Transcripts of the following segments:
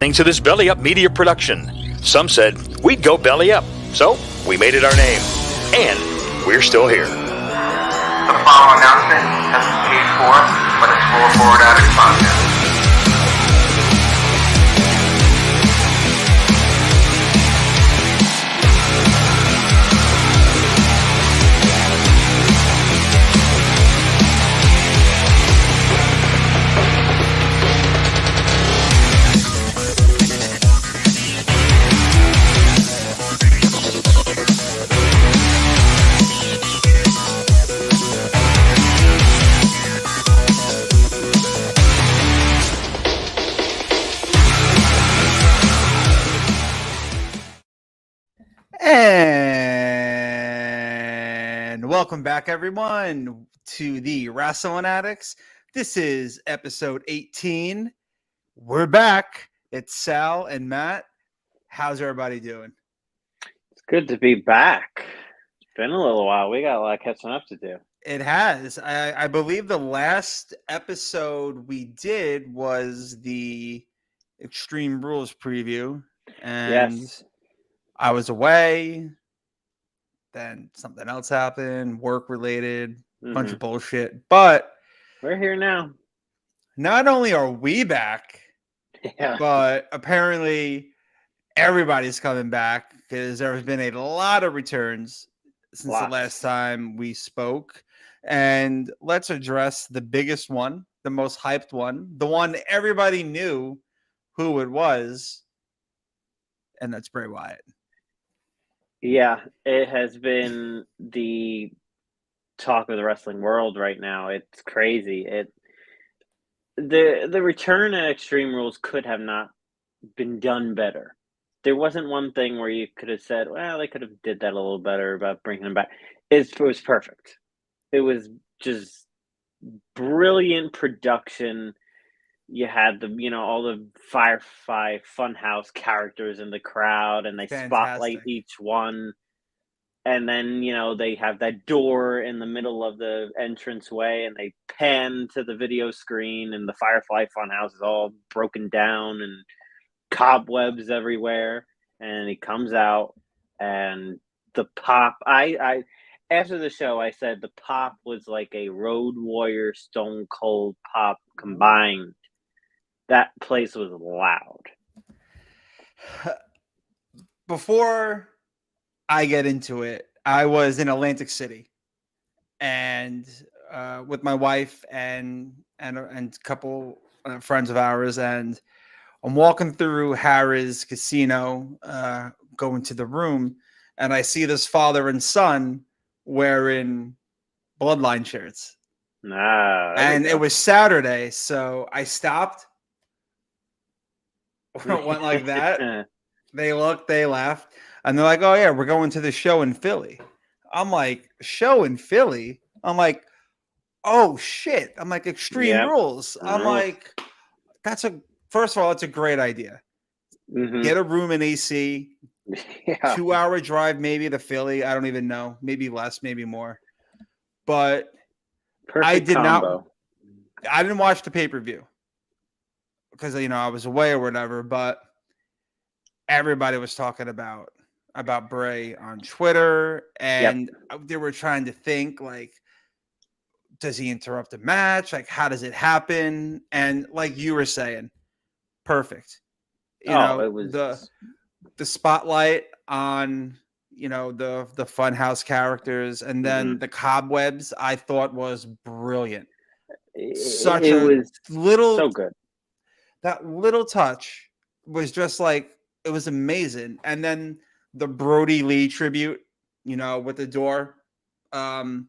To this Belly Up Media production. Some said we'd go belly up, so we made it our name. And we're still here. The following announcement has been paid for by the Scoreboard Addicts podcast. And welcome back, everyone, to the Rasslin Addicts. This is episode 18. We're back. It's Sal and Matt. How's everybody doing? It's good to be back. It's been a little while. We got a lot of catching up to do. It has. I believe the last episode we did was the Extreme Rules preview. And Yes. I was away. Then something else happened, work-related, bunch of bullshit. But We're here now. not only are we back, Yeah. but apparently everybody's coming back because there's been a lot of returns since the Lots. last time we spoke. And let's address the biggest one, the most hyped one, the one everybody knew who it was, and that's Bray Wyatt. Yeah, it has been the talk of the wrestling world right now. It's crazy. The return at Extreme Rules could have not been done better. There wasn't one thing where you could have said, well, they could have did that a little better about bringing him back. It was perfect. It was just brilliant production. You had all the Firefly Funhouse characters in the crowd, and they spotlight Fantastic. each one. And then, they have that door in the middle of the entranceway, and they pan to the video screen, and the Firefly Funhouse is all broken down and cobwebs everywhere. And he comes out, and the pop. I after the show, I said the pop was like a Road Warrior Stone Cold pop combined. That place was loud. Before I get into it, I was in Atlantic City, and with my wife and a couple friends of ours, and I'm walking through Harrah's Casino, going to the room, and I see this father and son wearing Bloodline shirts. And it was Saturday, so I stopped. Went like that. They looked, they laughed, and they're like, "Oh yeah, we're going to the show in Philly." I'm like, "Show in Philly?" I'm like, "Oh shit!" I'm like, "Extreme Rules." I'm like, first of all, it's a great idea. Get a room in AC. 2-hour drive maybe to Philly. I don't even know. Maybe less, maybe more. But Perfect combo. I didn't watch the pay-per-view because I was away or whatever, but everybody was talking about Bray on Twitter, and they were trying to think, like, does he interrupt a match? Like, how does it happen? And like you were saying, perfect. It was the spotlight on the Funhouse characters, and then the cobwebs I thought was brilliant. So good. That little touch was just like, it was amazing. And then the Brody Lee tribute, with the door, like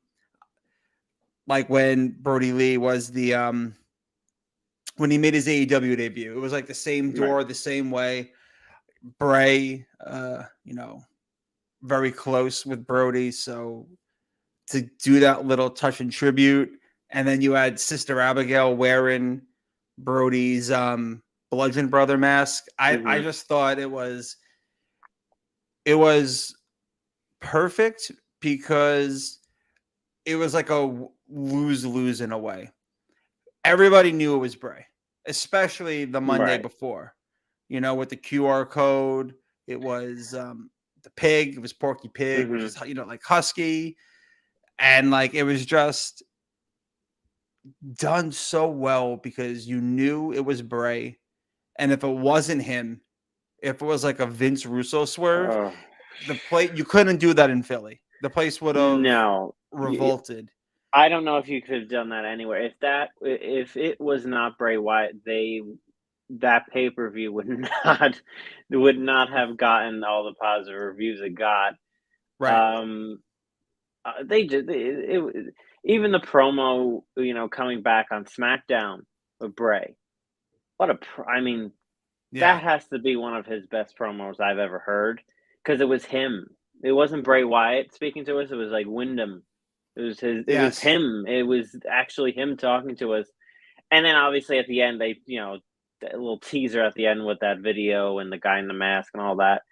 when Brody Lee was when he made his AEW debut, it was like the same door, the same way. Bray, very close with Brody, so to do that little touch and tribute, and then you had Sister Abigail wearing Brody's Bludgeon Brother mask. I just thought it was perfect because it was like a lose-lose in a way. Everybody knew it was Bray, especially the Monday before. with the QR code. It was the pig. It was Porky Pig, which is like husky, and like it was just done so well because you knew it was Bray, and if it wasn't him, if it was like a Vince Russo swerve, Oh, the plate you couldn't do that in Philly. The place would have no. revolted. I don't know if you could have done that anywhere. If it was not Bray Wyatt, that pay-per-view would not have gotten all the positive reviews it got. Right. They did even the promo, coming back on SmackDown with Bray. That has to be one of his best promos I've ever heard because it was him. It wasn't Bray Wyatt speaking to us. It was like Wyndham. It was his. It was him. It was actually him talking to us. And then obviously at the end, they, a little teaser at the end with that video and the guy in the mask and all that.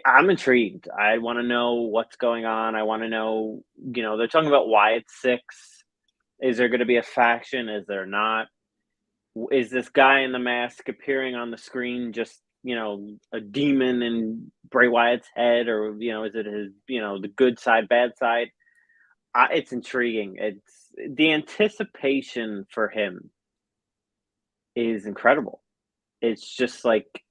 I'm intrigued. I want to know what's going on. I want to know, they're talking about Wyatt 6. Is there going to be a faction? Is there not? Is this guy in the mask appearing on the screen just, a demon in Bray Wyatt's head? Or, is it his, the good side, bad side? It's intriguing. It's the anticipation for him is incredible. It's just like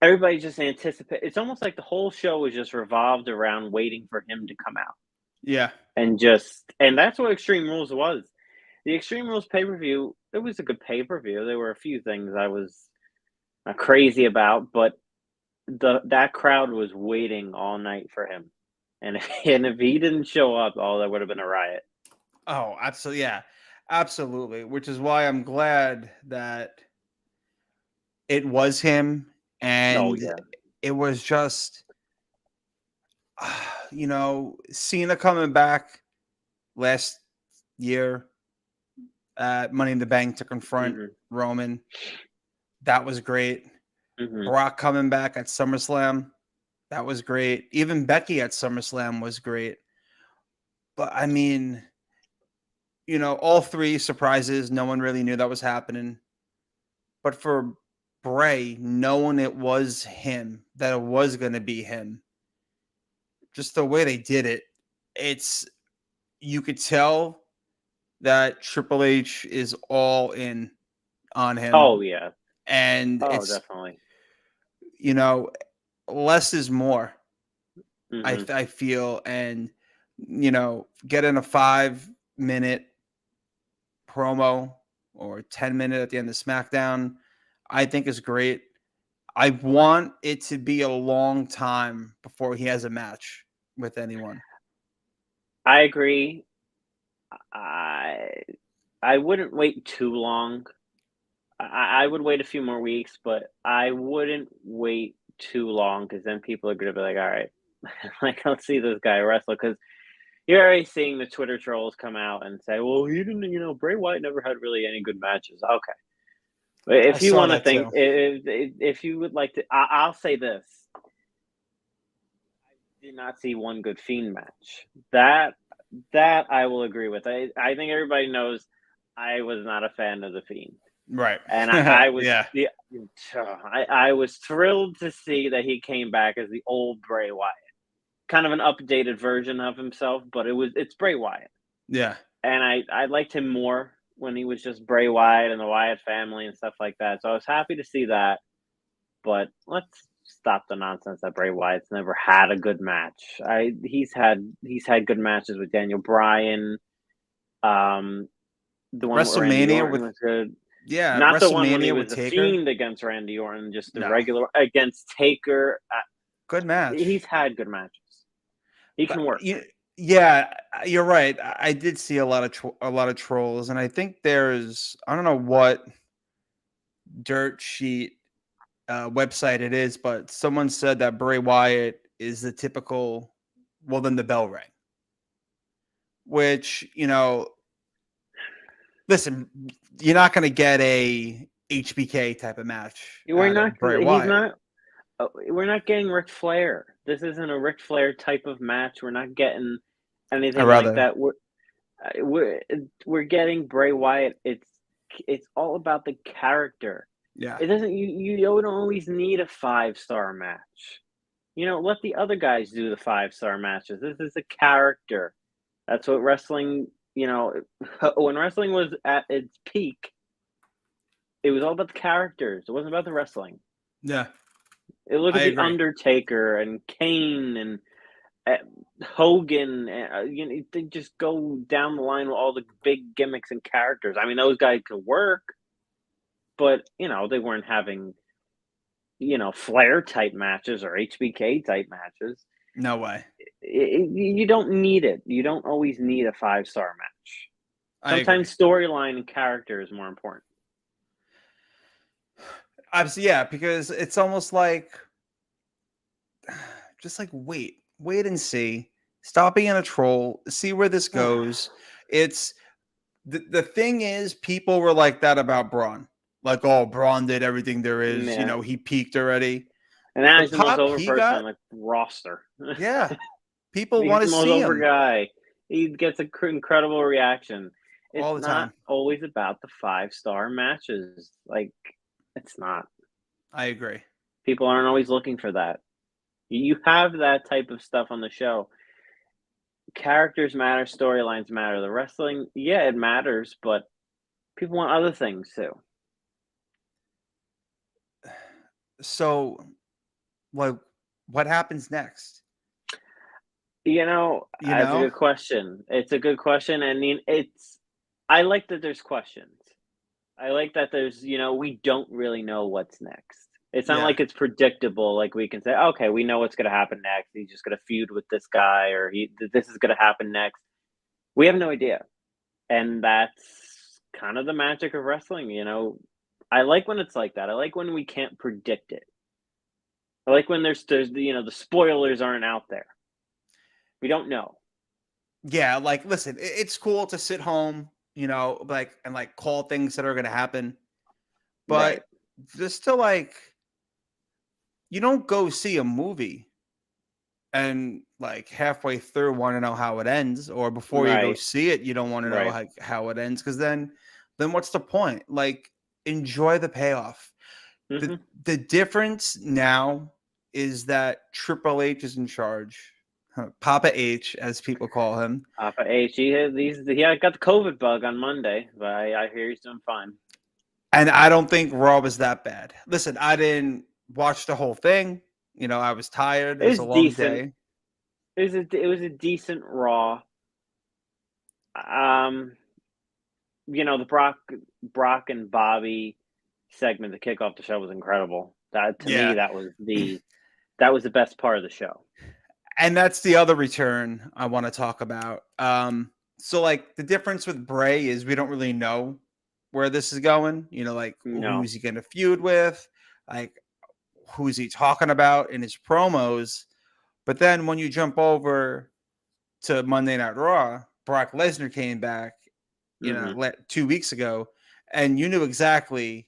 everybody just anticipate. It's almost like the whole show was just revolved around waiting for him to come out. Yeah. And that's what Extreme Rules was. The Extreme Rules pay-per-view, it was a good pay-per-view. There were a few things I was not crazy about, but that crowd was waiting all night for him. And if he didn't show up, that would have been a riot. Oh, absolutely. Yeah, absolutely. Which is why I'm glad that it was him. And it was just, Cena coming back last year at Money in the Bank to confront Roman. That was great. Brock coming back at SummerSlam. That was great. Even Becky at SummerSlam was great. But I mean, all 3 surprises. No one really knew that was happening. But for Bray, knowing it was him, that it was going to be him, just the way they did it, you could tell that Triple H is all in on him. Oh, yeah. And it's definitely. Less is more. I feel, and getting a 5-minute promo or 10-minute at the end of SmackDown, I think is great. I want it to be a long time before he has a match with anyone. I agree. I wouldn't wait too long. I would wait a few more weeks, but I wouldn't wait too long because then people are going to be like, all right, like, let's see this guy wrestle. Because you're already seeing the Twitter trolls come out and say, well, he didn't, Bray Wyatt never had really any good matches. Okay. But if you want to think, if you would like to, I'll say this. I did not see one good Fiend match. That I will agree with. I think everybody knows I was not a fan of the Fiend. Right. And I was I was thrilled to see that he came back as the old Bray Wyatt. Kind of an updated version of himself, but it's Bray Wyatt. Yeah. And I liked him more when he was just Bray Wyatt and the Wyatt family and stuff like that. So I was happy to see that. But let's stop the nonsense that Bray Wyatt's never had a good match. He's had good matches with Daniel Bryan. The one WrestleMania was good. Yeah, not the one when WrestleMania he was with the Taker. Fiend against Randy Orton, just the regular against Taker. Good match. He's had good matches. He can work. Yeah, you're right. I did see a lot of trolls, and I think there's, I don't know what dirt sheet website it is, but someone said that Bray Wyatt is the typical, well, then the bell rang. Which, listen, you're not going to get a HBK type of match. We're not getting Ric Flair. This isn't a Ric Flair type of match. We're not getting anything like that. We're getting Bray Wyatt. It's all about the character. Yeah. It doesn't. You don't always need a 5-star match. Let the other guys do the 5-star matches. This is a character. That's what wrestling. When wrestling was at its peak, it was all about the characters. It wasn't about the wrestling. Yeah. Look I at the agree. Undertaker and Kane and Hogan. They just go down the line with all the big gimmicks and characters. I mean, those guys could work, but they weren't having Flair type matches or HBK type matches. No way. You don't need it. You don't always need a 5-star match. I agree. Sometimes storyline and character is more important. Yeah, because it's almost like just like wait and see. Stop being a troll. See where this goes. It's the thing is, people were like that about Braun. Like, oh, Braun did everything there is. Yeah. He peaked already. And now he's The the most pop over he person got- on the roster. Yeah, people He's want to the most see over him guy. He gets an incredible reaction. It's all the time. not always about the 5-star matches. Like, it's not. I agree. People aren't always looking for that. You have that type of stuff on the show. Characters matter, storylines matter. The wrestling, yeah, it matters, but people want other things too. So, what happens next? That's a good question. It's a good question. I mean, I like that there's questions. I like that there's, we don't really know what's next. It's not Yeah. like it's predictable. Like we can say, okay, we know what's going to happen next. He's just going to feud with this guy, or this is going to happen next. We have no idea, and that's kind of the magic of wrestling. I like when it's like that. I like when we can't predict it. I like when there's the spoilers aren't out there. We don't know. Yeah, like listen, it's cool to sit home, and call things that are going to happen, but Right. just to you don't go see a movie and halfway through want to know how it ends, or before you go Right. see it, you don't want to know Right. how it ends, because then what's the point? Enjoy the payoff. Mhm. The difference now is that Triple H is in charge. Papa H, as people call him. Papa H. He got the COVID bug on Monday, but I hear he's doing fine. And I don't think Raw was that bad. Listen, I didn't watch the whole thing. I was tired. It was a long decent. day. It was a decent Raw. The Brock and Bobby segment to kick off the show was incredible. That to me, that was the best part of the show. And that's the other return I want to talk about. So the difference with Bray is we don't really know where this is going. No. Who's he going to feud with? Who's he talking about in his promos? But then when you jump over to Monday Night Raw, Brock Lesnar came back, 2 weeks ago, and you knew exactly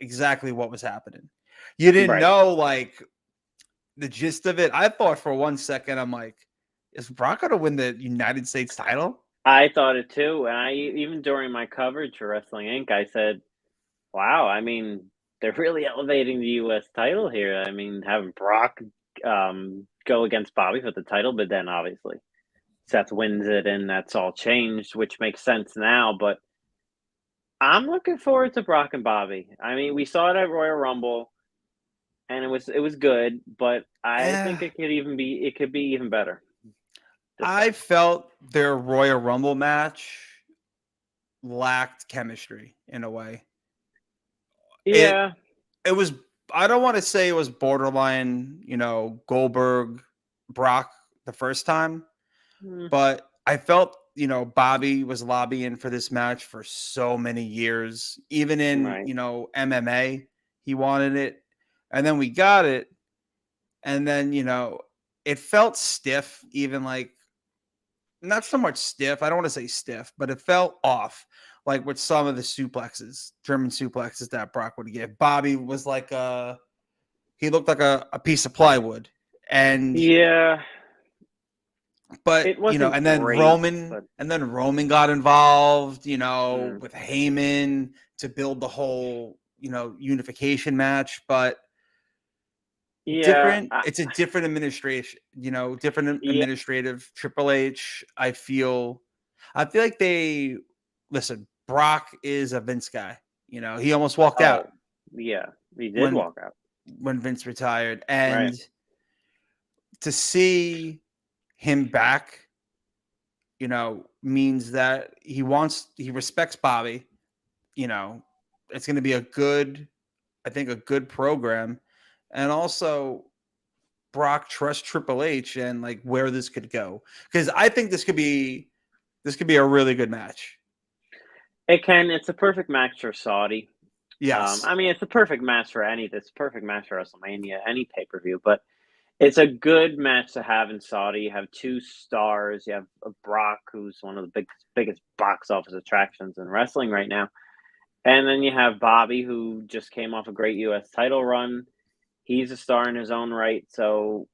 what was happening. You didn't know the gist of it. I thought for 1 second, I'm like, is Brock going to win the United States title? I thought it too. And even during my coverage for Wrestling Inc., I said, wow, I mean, they're really elevating the U.S. title here. I mean, having Brock go against Bobby for the title, but then obviously Seth wins it and that's all changed, which makes sense now. But I'm looking forward to Brock and Bobby. I mean, we saw it at Royal Rumble. And it was good, but I think it could be even better. I felt their Royal Rumble match lacked chemistry in a way. Yeah. It was, I don't want to say it was borderline, Goldberg, Brock the first time, but I felt, Bobby was lobbying for this match for so many years. Even in, MMA, he wanted it. And then we got it. And then, it felt stiff, even not so much stiff. I don't want to say stiff, but it felt off, with some of the suplexes, German suplexes that Brock would give. Bobby was he looked like a piece of plywood. And yeah. But it wasn't and then great, Roman got involved, with Heyman to build the whole unification match, but Yeah, different. It's a different administration, different yeah. administrative. Triple H, I feel like they listen. Brock is a Vince guy. He almost walked out Oh, yeah. He did when walk out. Vince retired, Right. and to see him back, means that he respects Bobby. It's going to be I think a good program, and also Brock trusts Triple H and like where this could go, because I think this could be a really good match. It can. It's a perfect match for Saudi. Yes. I mean, it's a perfect match for It's a perfect match for WrestleMania, any pay per view. But it's a good match to have in Saudi. You have two stars. You have Brock, who's one of the biggest box office attractions in wrestling right now, and then you have Bobby, who just came off a great U.S. title run. He's a star in his own right. So,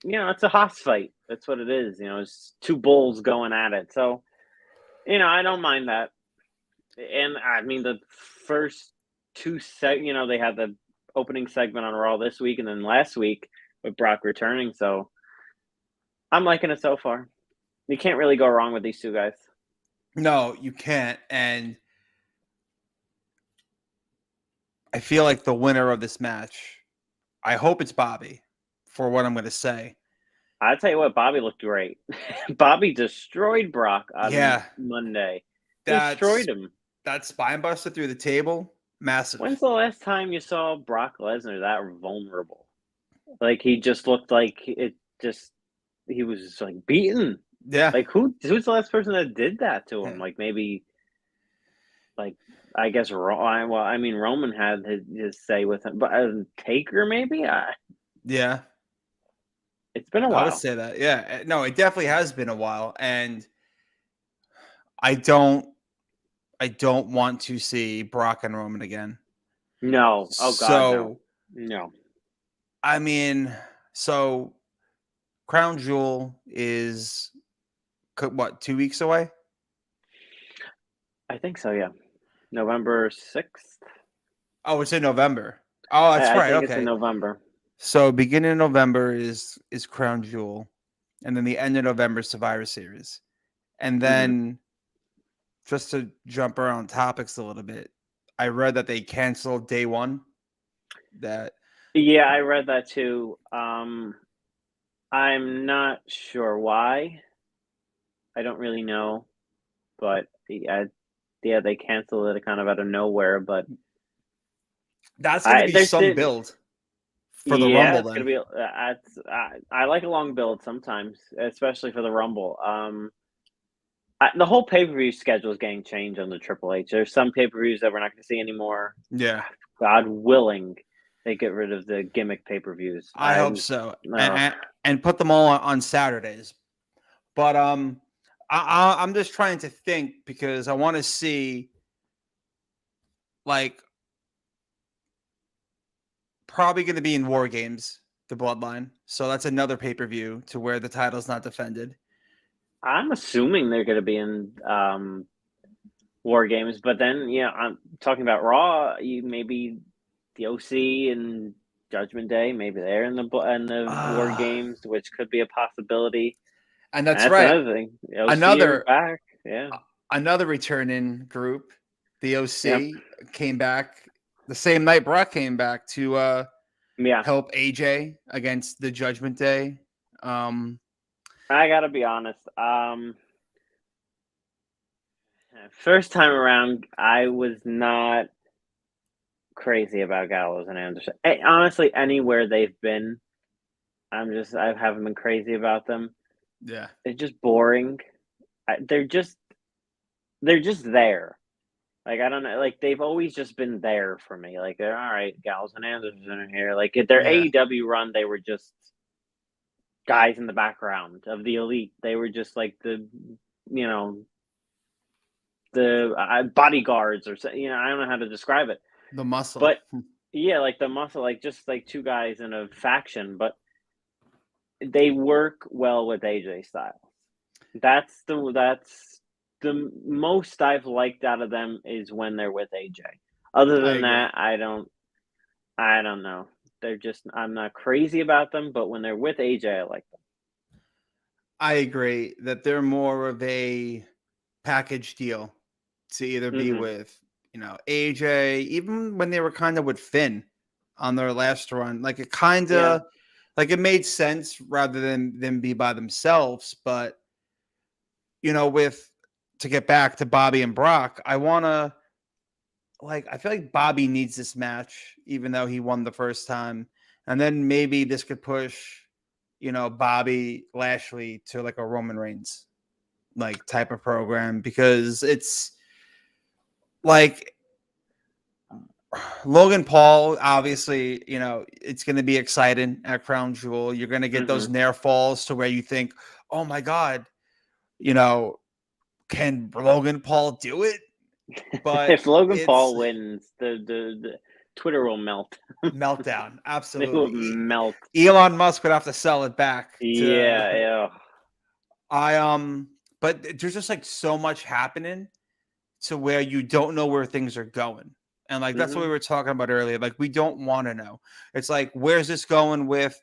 it's a Haas fight. That's what it is. It's two bulls going at it. So, I don't mind that. And I mean, the first they had the opening segment on Raw this week and then last week with Brock returning. So I'm liking it so far. You can't really go wrong with these two guys. No, you can't. And I feel like the winner of this match, I hope it's Bobby, for what I'm going to say. I tell you what, Bobby looked great. Bobby destroyed Brock on Monday. Destroyed him. That spine buster through the table, massive. When's the last time you saw Brock Lesnar that vulnerable? Like, he just looked like he was just like beaten. Yeah. Like, who's the last person that did that to him? Yeah. Like, maybe, like, I guess, Roman had his say with him, but Taker maybe? Yeah. It's been a while. I would say that. Yeah. No, it definitely has been a while. And I don't want to see Brock and Roman again. No. Oh, God, no. I mean, so Crown Jewel is, what, 2 weeks away? I think so, yeah. November 6th. Oh, it's in November. Oh, that's right. Okay. It's in November. So beginning of November is Crown Jewel. And then the end of November is Survivor Series. And then just to jump around topics a little bit, I read that they canceled day one. Yeah, I read that too. I'm not sure why. I don't really know, but they canceled it kind of out of nowhere. But that's going to be some build for the Rumble. Then. Gonna be. I like a long build sometimes, especially for the Rumble. The whole pay-per-view schedule is getting changed on the Triple H. There's some pay-per-views that we're not going to see anymore. Yeah. God willing, they get rid of the gimmick pay-per-views. I hope so. And put them all on Saturdays. But I'm just trying to think, because I want to see, like, probably going to be in War Games, the Bloodline. So that's another pay-per-view to where the title's not defended. I'm assuming they're going to be in War Games, but then, I'm talking about Raw. Maybe the OC and Judgment Day, maybe they're in the War Games, which could be a possibility. And that's right. Another thing. Another back, another returning group. The OC came back the same night Brock came back to help AJ against the Judgment Day. I gotta be honest. First time around, I was not crazy about Gallows and Anderson. Honestly, anywhere they've been, I haven't been crazy about them. Yeah, they're just boring. They're just there. Like, I don't know. Like, they've always just been there for me. Like, they're all right. Gallows and Anderson are here. Like, at their AEW run, they were just guys in the background of the Elite. They were just like the bodyguards, or I don't know how to describe it. The muscle, but like the muscle, like just like two guys in a faction. But they work well with AJ Styles. That's the most I've liked out of them is when they're with AJ. Other I than agree. that, I don't know. They're just I'm not crazy about them, but when they're with AJ, I like them. I agree that they're more of a package deal to either be Mhm. with, AJ, even when they were kind of with Finn on their last run. Like it kind Yeah. of like it made sense rather than them be by themselves. But with to get back to Bobby and Brock, I feel like Bobby needs this match, even though he won the first time. And then maybe this could push, Bobby Lashley to like a Roman Reigns like type of program because it's like Logan Paul, obviously, it's going to be exciting at Crown Jewel. You're going to get those Mhm. near falls to where you think, oh my God, you know, can Logan Paul do it? But If Logan it's Paul wins, the Twitter will melt. meltdown. It will Absolutely. melt. Elon Musk would have to sell it back to Yeah, yeah. I but there's just like so much happening to where you don't know where things are going. And like that's what we Mhm. were talking about earlier. Like we don't want to know. It's like where's this going with,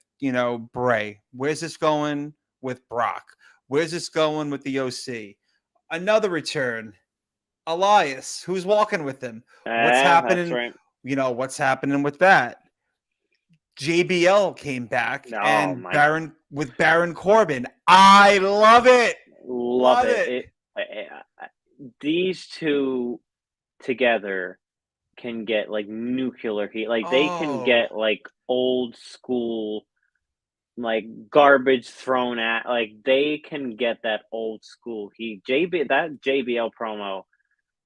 Bray? Where's this going with Brock? Where's this going with the OC? Another return. Elias, who's walking with him? What's That's happening? right. What's happening with that? JBL came back Oh and my Baron Corbin. I love it. love Love it. it. These two together can get like nuclear heat. Like they can Oh, get like old school like garbage thrown at like they can get that old school heat. That JBL promo.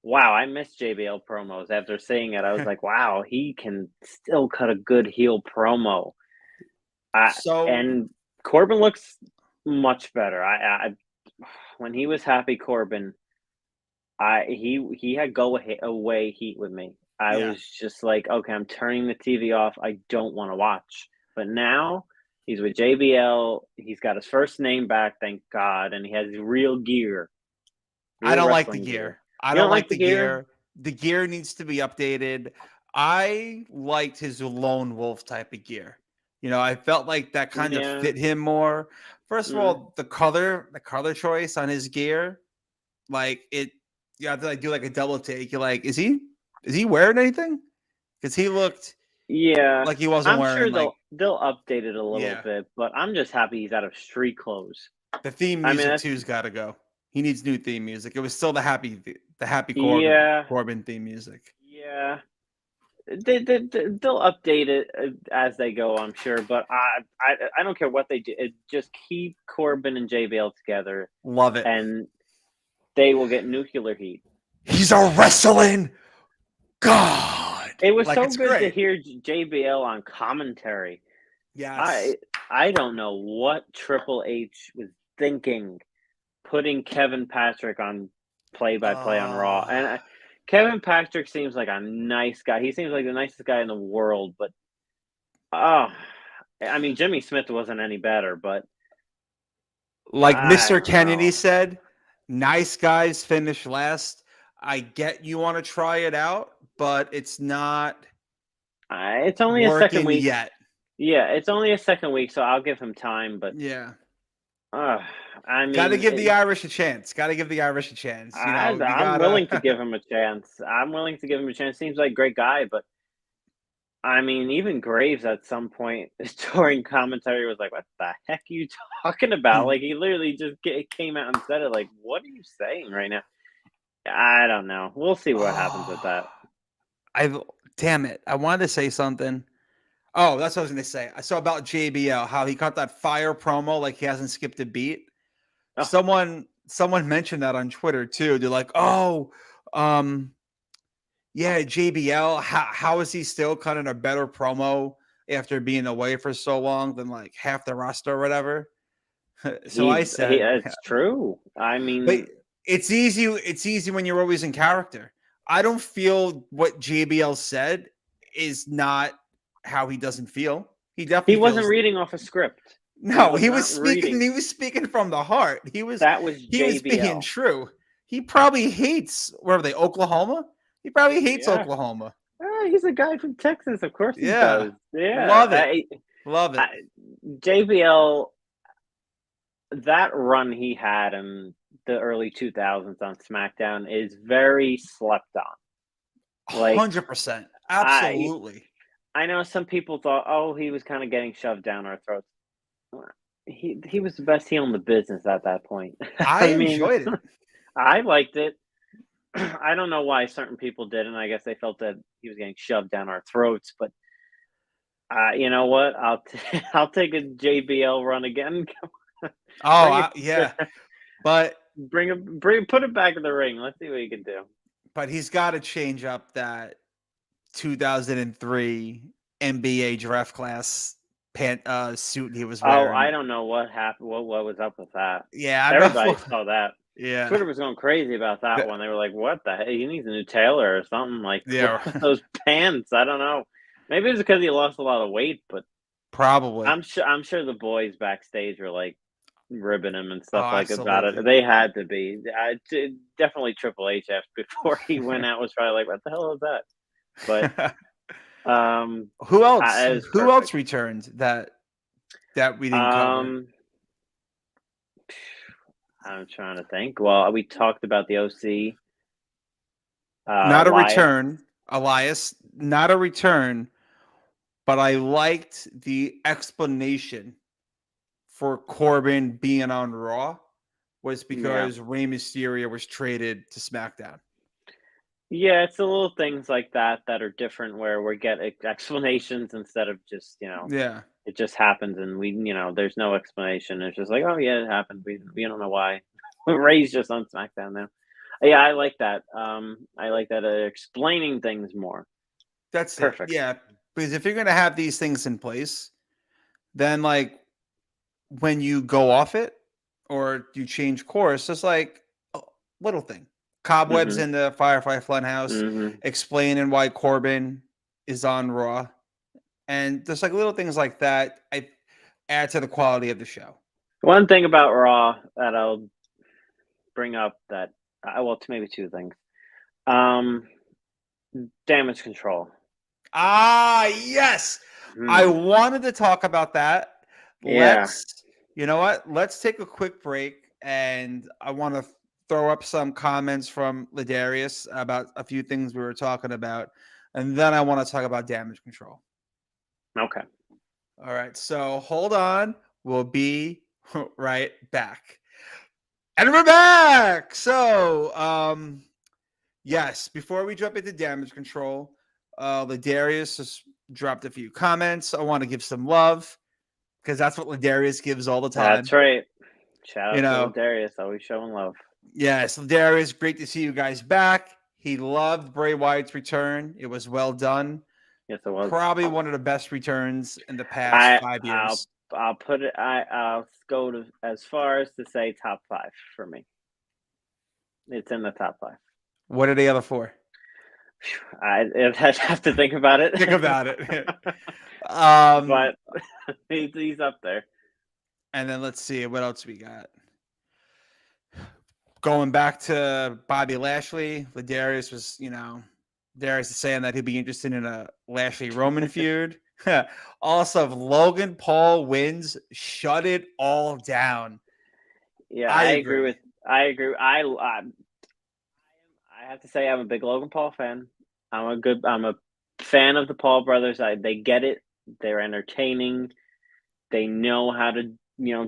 Wow, I miss JBL promos. After seeing it, I was like, wow, he can still cut a good heel promo. so And Corbin looks much better. I when he was happy Corbin, he had away heat with me. I yeah. was just like, okay, I'm turning the TV off. I don't want to watch. But now he's with JBL. He's got his first name back, thank God, and he has real gear, I real don't like the wrestling gear. gear. I You don't don't like like the the gear? gear. The gear needs to be updated. I liked his lone wolf type of gear. I felt like that kind of Yeah. fit him more. First of Mm. all, the color choice on his gear, like it you have to like do like a double take. You're like, is he wearing anything? Because he looked Yeah. like he wasn't I'm wearing sure like they'll update it a little yeah. bit, but I'm just happy he's out of street clothes. The theme I mean, music that's too's got to go. He needs new theme music. It was still the happy Corbin yeah, Corbin theme music. yeah. They'll update it as they go, I'm sure. But I don't care what they do. Just keep Corbin and JBL together, Love it. and they will get nuclear heat. He's a wrestling god. It was Like so it's good to great. hear JBL on commentary. Yes. I don't know what Triple H was thinking, putting Kevin Patrick on play by play on Raw, and Uh, Kevin Patrick seems like a nice guy. He seems like the nicest guy in the world, but oh, I mean, Jimmy Smith wasn't any better, but like I Mr. don't Kennedy know. said, nice guys finish last. I get you want to try it out, but it's not It's only a second working week. yet. Yeah, it's only a second week, so I'll give him time. But Yeah. uh, I Got to mean, give the Irish a chance. Got to give the Irish a chance. You I'm gotta. willing to give him a chance. I'm willing to give him a chance. Seems like a great guy, but I mean, even Graves at some point during commentary was like, "What the heck are you talking about?" Like he literally just came out and said it. Like, what are you saying right now? I don't know. We'll see what happens with Oh, that. I damn it. I wanted to say something. Oh, that's what I was gonna say. I saw about JBL how he cut that fire promo like he hasn't skipped a beat. Oh, Someone mentioned that on Twitter too. They're like, "Oh, um, yeah, JBL. How is he still cutting a better promo after being away for so long than like half the roster or whatever?" So I he. said, It's true. I but mean, it's easy. It's easy when you're always in character. I don't feel what JBL said is not how he doesn't feel. He he definitely wasn't feels reading off a script. He no. was He was not speaking. reading. He was speaking from the heart. That was He was being JBL. true. He probably hates where are they? Oklahoma. He probably hates Yeah. Oklahoma. Yeah, he's a guy from Texas. Of course he Yeah. does. Yeah, Love it. Love it. JBL, that run he had in the early 2000s on SmackDown is very slept on. Like 100%. I Absolutely. I know some people thought, oh, he was kind of getting shoved down our throats. He was the best heel in the business at that point. I I mean, enjoyed it. I liked it. I don't know why certain people didn't. I guess they felt that he was getting shoved down our throats. But you know what? I'll take a JBL run again. Oh, Bring it, yeah. But put it back in the ring. Let's see what he can do. he's got to change up that 2003 NBA draft class suit he was Oh, wearing. I don't know what happened. What was up with that? Yeah, I Everybody know. saw that. Yeah. Twitter was going crazy about that one. They were like, "What the heck? He needs a new tailor or something." Like, Yeah. those pants. I don't know. Maybe it's because he lost a lot of weight, but Probably. I'm sure the boys backstage were like ribbing him and stuff Oh, like about it. absolutely. They had to be. Definitely Triple H after before he went out was probably like, "What the hell is that?" But Who else? it was Who else perfect. returned that we didn't cover? I'm trying to think. Well, we talked about the OC. Not a Elias. return, Elias. Not a return, but I liked the explanation for Corbin being on Raw was because Rey Mysterio was traded to SmackDown. Yeah, it's the little things like that that are different where we get explanations instead of just, Yeah. it just happens and there's no explanation. It's just like, oh yeah, it happened. We don't know why. Ray's just on SmackDown now. Yeah, I like that. I like that explaining things more. That's Perfect. it. Yeah. Because if you're going to have these things in place, then like when you go off it or you change course, it's like a little thing. Cobwebs in the Firefly Funhouse, explaining why Corbin is on Raw. And just like little things like that, I add to the quality of the show. One thing about Raw that I'll bring up that, maybe two things. Damage control. Ah, yes. I wanted to talk about that. Yeah. You know what? Let's take a quick break. And I want to throw up some comments from Ladarius about a few things we were talking about. And then I want to talk about damage control. Okay. All right. So hold on. We'll be right back. And we're back. So, yes, before we jump into damage control, Ladarius has dropped a few comments. I want to give some love because that's what Ladarius gives all the time. That's right. Shout out to Ladarius, always showing love. Yes, Ladarius, great to see you guys back. He loved Bray Wyatt's return. It was well done. Yes, it was. Probably one of the best returns in the past 5 years. I'll put it. I'll go to as far as to say top 5 for me. It's in the top 5. What are the other 4? I'd have to think about it. Think about it. But he's up there. And then let's see what else we got. Going back to Bobby Lashley, Ladarius was, Darius is saying that he'd be interested in a Lashley Roman feud. Also, if Logan Paul wins, shut it all down. Yeah, I agree. I have to say I'm a big Logan Paul fan. I'm a fan of the Paul brothers. They get it. They're entertaining. They know how to,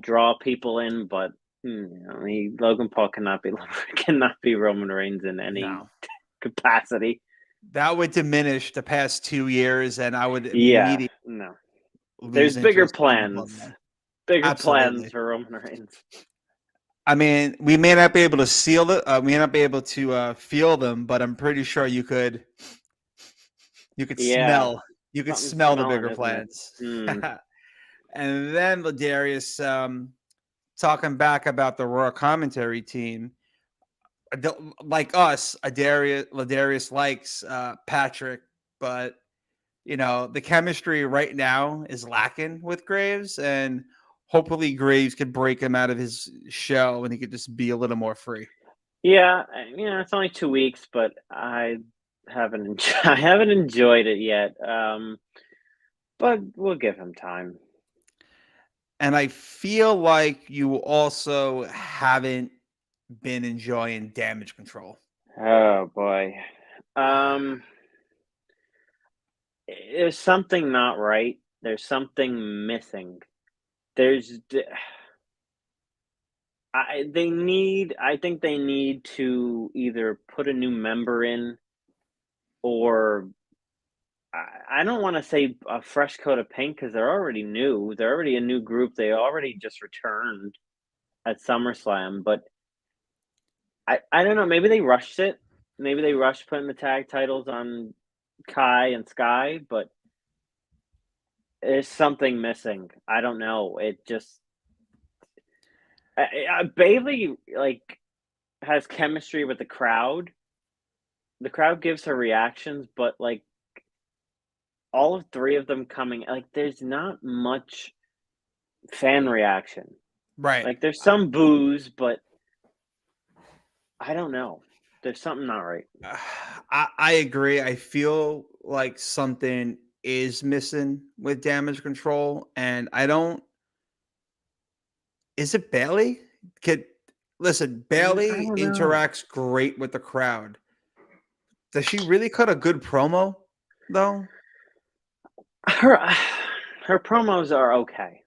draw people in, but Logan Paul cannot be Roman Reigns in any capacity. That would diminish the past 2 years, and I would immediately There's bigger plans. Plans for Roman Reigns. I mean, we may not be able to seal it. We may not be able to feel them, but I'm pretty sure you could. You could smell. You could smell the bigger plans. And then Ladarius talking back about the Raw commentary team. Like us, Ladarius likes Patrick, but the chemistry right now is lacking with Graves, and hopefully Graves could break him out of his shell and he could just be a little more free. Yeah, it's only 2 weeks, but I I haven't enjoyed it yet. But we'll give him time. And I feel like you also haven't been enjoying Damage Control. Oh boy. Um, there's something not right. There's something missing. There's I think they need to either put a new member in, or I don't want to say a fresh coat of paint because they're already new. They're already a new group. They already just returned at SummerSlam, but I don't know. Maybe they rushed it. Maybe they rushed putting the tag titles on Kai and Sky, but there's something missing. I don't know. It just Bailey like has chemistry with the crowd. The crowd gives her reactions, but like all of three of them coming, like there's not much fan reaction. Right. Like there's some boos, but I don't know. There's something not right. I agree. I feel like something is missing with Damage Control, and I don't. Is it Bailey? Could listen. I Bailey don't know. interacts great with the crowd. Does she really cut a good promo though? Her her promos are okay.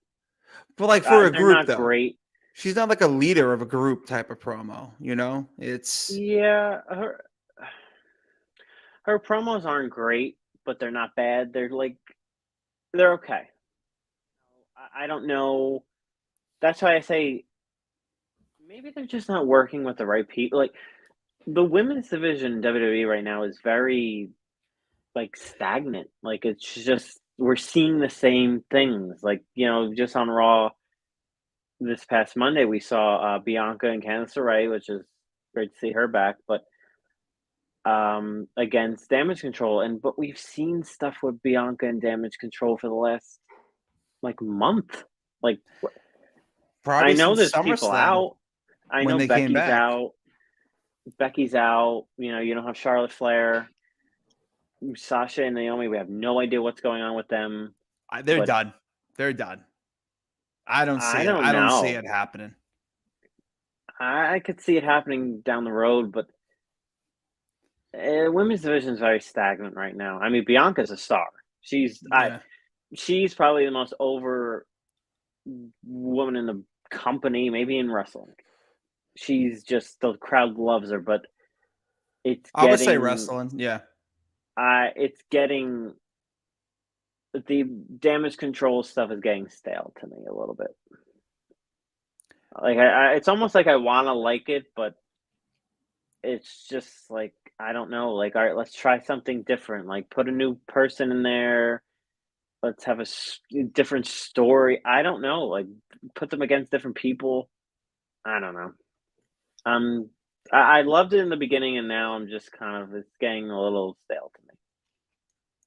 But like for a They're group not though, great. she's not like a leader of a group type of promo. You know, it's Yeah, her promos aren't great, but they're not bad. They're okay. I don't know. That's why I say maybe they're just not working with the right people. Like the women's division in WWE right now is very like stagnant. Like it's just we're seeing the same things. Like just on Raw this past Monday, we saw Bianca and Candice LeRae, which is great to see her back. But against Damage Control, but we've seen stuff with Bianca and Damage Control for the last like month. Like I probably know since there's people SummerSlam out. I when know they came Becky's back. out. Becky's out. You don't have Charlotte Flair, Sasha and Naomi. We have no idea what's going on with them. They're But done. They're done. I don't see I it. don't I don't see know. it happening. I could see it happening down the road, but women's division is very stagnant right now. I mean, Bianca's a star. Yeah. She's probably the most over woman in the company, maybe in wrestling. She's just the crowd loves her, but it's I would say getting wrestling. Yeah. it's getting the Damage Control stuff is getting stale to me a little bit. Like it's almost like I want to like it, but it's just like I don't know. Like, all right, let's try something different. Like, put a new person in there. Let's have a different story. I don't know. Like, put them against different people. I don't know. Um, I loved it in the beginning, and now I'm just kind of it's getting a little stale to me.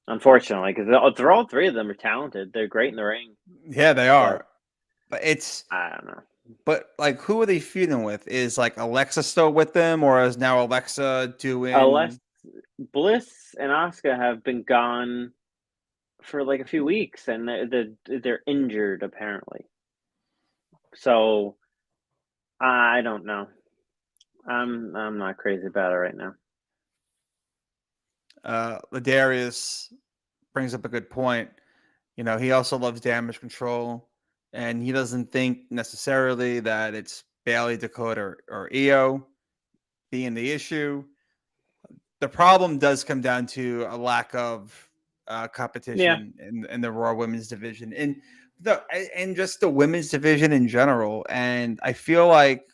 Unfortunately, because they're all three of them are talented. They're great in the ring, Yeah, they but are. But it's I don't know. but like who are they feuding with? Is like Alexa still with them or is now Alexa Unless doing Bliss and Asuka have been gone for like a few weeks, and they're injured apparently. So I don't know. I'm not crazy about it right now. Ladarius brings up a good point. You know, he also loves Damage Control and he doesn't think necessarily that it's Bailey, Dakota, or Io being the issue. The problem does come down to a lack of Yeah, competition in the Raw Women's division and just the women's division in general. And I feel like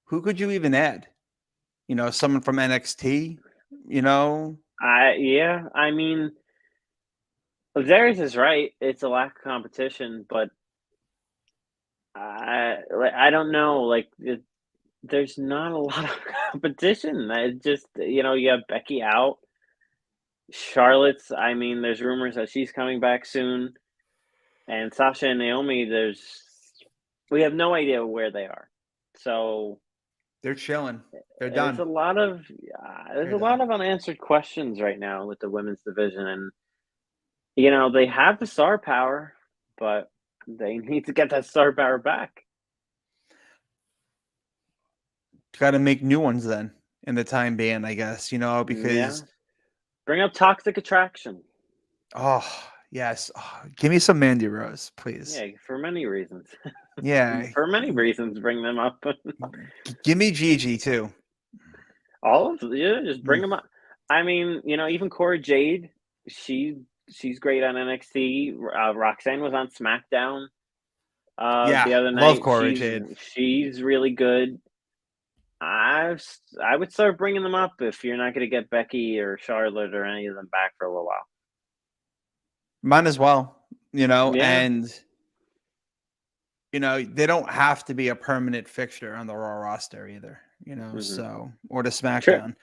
who could you even add? You know, someone from NXT. You know, I mean, Darius is right. It's a lack of competition, but I don't know. There's not a lot of competition. I just you have Becky out. Charlotte's. I mean, there's rumors that she's coming back soon, and Sasha and Naomi. We have no idea where they are. So They're chilling. They're There's done. a lot of They're done. unanswered questions right now with the women's division, and they have the star power, but they need to get that star power back. Got to make new ones then in the time being, I guess, Yeah, because bring up Toxic Attraction. oh yes, give me some Mandy Rose, please. Yeah, for many reasons. Yeah, For many reasons, bring them up. give me Gigi too. All of them, just bring them up. I mean, even Cora Jade, she's great on NXT. Roxanne was on SmackDown Yeah, the other love night. Cora Jade. She's really good. I would start bringing them up if you're not going to get Becky or Charlotte or any of them back for a little while. Might as well, Yeah. and they don't have to be a permanent fixture on the Raw roster either, so or the SmackDown. Sure.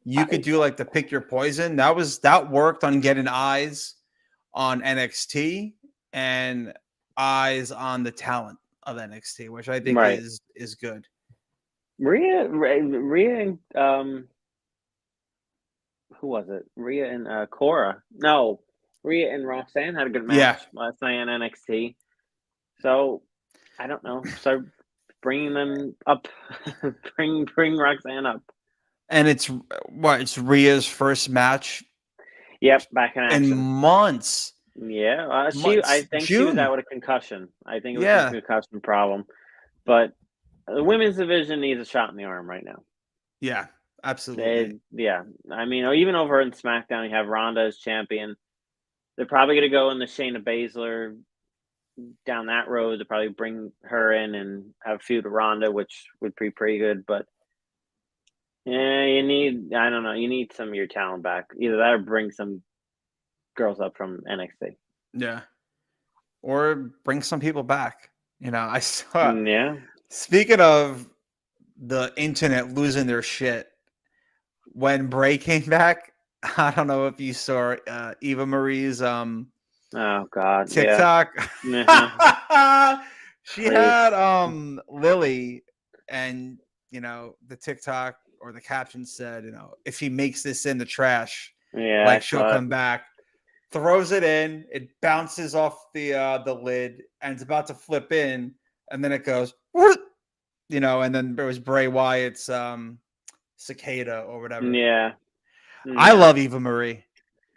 You could do like the pick your poison. That worked on getting eyes on NXT and eyes on the talent of NXT, which I think Right. is good. Rhea and who was it? Rhea and Cora. No, Rhea and Roxanne had a good match last night on NXT. So I don't know. Start bringing them up. bring Roxanne up. And it's Rhea's first match. Yep, back in action. In months. Yeah, I think she was June. out with a concussion. I think it was a concussion problem. But the women's division needs a shot in the arm right now. Yeah, absolutely. I mean, even over in SmackDown, you have Ronda as champion. They're probably going to go in the Shayna Baszler down that road to probably bring her in and have a feud with Ronda, which would be pretty good. But yeah, you need some of your talent back. Either that or bring some girls up from NXT. Yeah. Or bring some people back. I saw. Yeah. Speaking of the internet losing their shit, when Bray came back, I don't know if you saw Eva Marie's oh God, TikTok. Yeah. She had Lily, and the TikTok or the caption said, if he makes this in the trash, she'll come back. Throws it in, it bounces off the lid, and it's about to flip in, and then it goes, and then there was Bray Wyatt's cicada or whatever. Yeah. I love Eva Marie.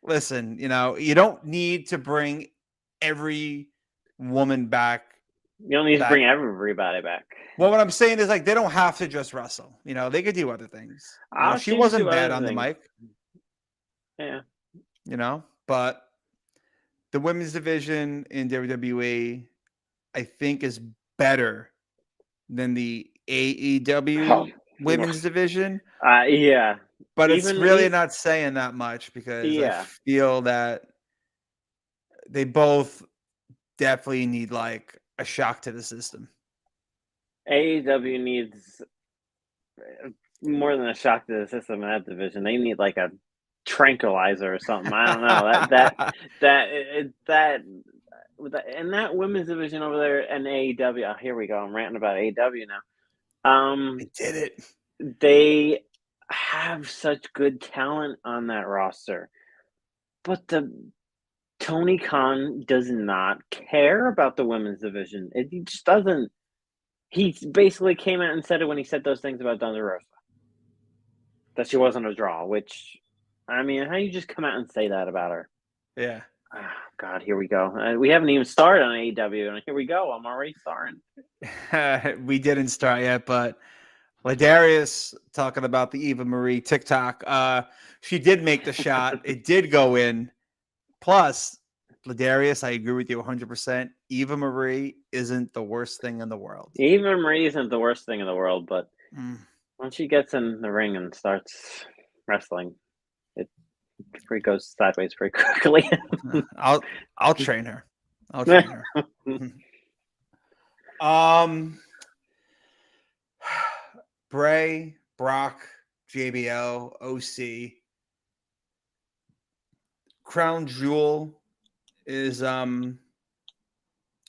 Listen, you don't need to bring every woman back. You don't need to bring everybody back. Well, what I'm saying is, they don't have to just wrestle. They could do other things. She wasn't bad on the mic. Yeah. But the women's division in WWE, I think, is better than the AEW women's division. Yeah. But it's really not saying that much because I feel that they both definitely need a shock to the system. AEW needs more than a shock to the system in that division. They need a tranquilizer or something. I don't know. And that women's division over there in AEW. Oh, here we go. I'm ranting about AEW now. They did it. They have such good talent on that roster, but Tony Khan does not care about the women's division. He just doesn't. He basically came out and said it when he said those things about Thunder Rosa, that she wasn't a draw. Which, I mean, how do you just come out and say that about her? Yeah. Oh, God, here we go. We haven't even started on AEW, and here we go. I'm already starting. We didn't start yet, but Ladarius talking about the Eva Marie TikTok. She did make the shot. It did go in. Plus, Ladarius, I agree with you 100%. Eva Marie isn't the worst thing in the world. Eva Marie isn't the worst thing in the world, but once she gets in the ring and starts wrestling, it goes sideways pretty quickly. I'll train her. I'll train her. Bray, Brock, JBL, OC. Crown Jewel is a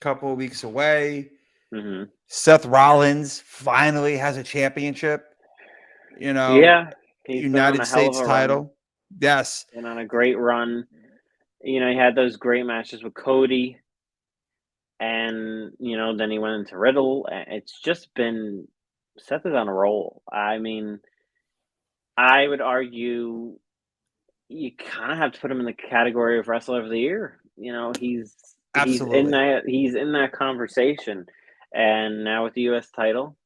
couple of weeks away. Mm-hmm. Seth Rollins finally has a championship. You know, Yeah, he's been on United a hell of States a run. title. Yes. Been on a great run. You know, he had those great matches with Cody, and then he went into Riddle. It's just been Seth is on a roll. I mean, I would argue you kind of have to put him in the category of wrestler of the year. He's in Absolutely. that conversation, and now with the U.S. title,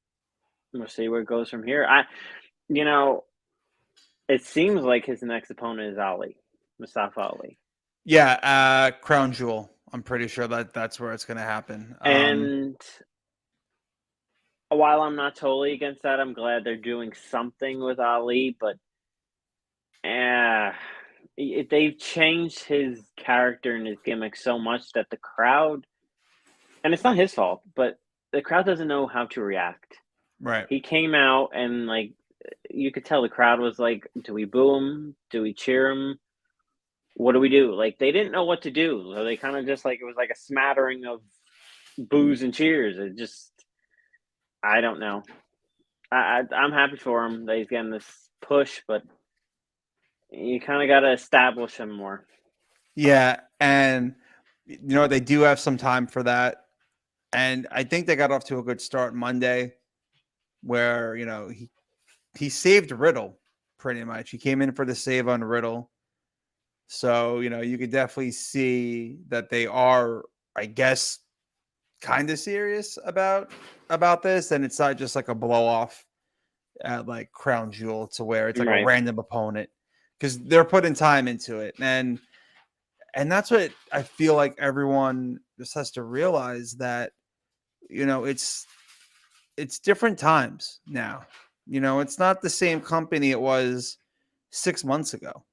we'll see where it goes from here. You know, it seems like his next opponent is Mustafa Ali. Yeah, Crown Jewel. I'm pretty sure that's where it's going to happen. And while I'm not totally against that, I'm glad they're doing something with Ali, but they've changed his character and his gimmick so much that the crowd, and it's not his fault, but the crowd doesn't know how to react. Right. He came out and you could tell the crowd was like, do we boo him? Do we cheer him? What do we do? Like, they didn't know what to do. So they kind of just it was like a smattering of boos and cheers. It just, I don't know. I'm happy for him that he's getting this push, but you kind of got to establish him more. Yeah, and they do have some time for that, and I think they got off to a good start Monday, where he saved Riddle pretty much. He came in for the save on Riddle, so you could definitely see that they are, I guess, kind of serious about this, and it's not just like a blow off at like Crown Jewel to where it's like Right. a random opponent, because they're putting time into it, and that's what I feel like everyone just has to realize, that it's different times now. It's not the same company it was 6 months ago.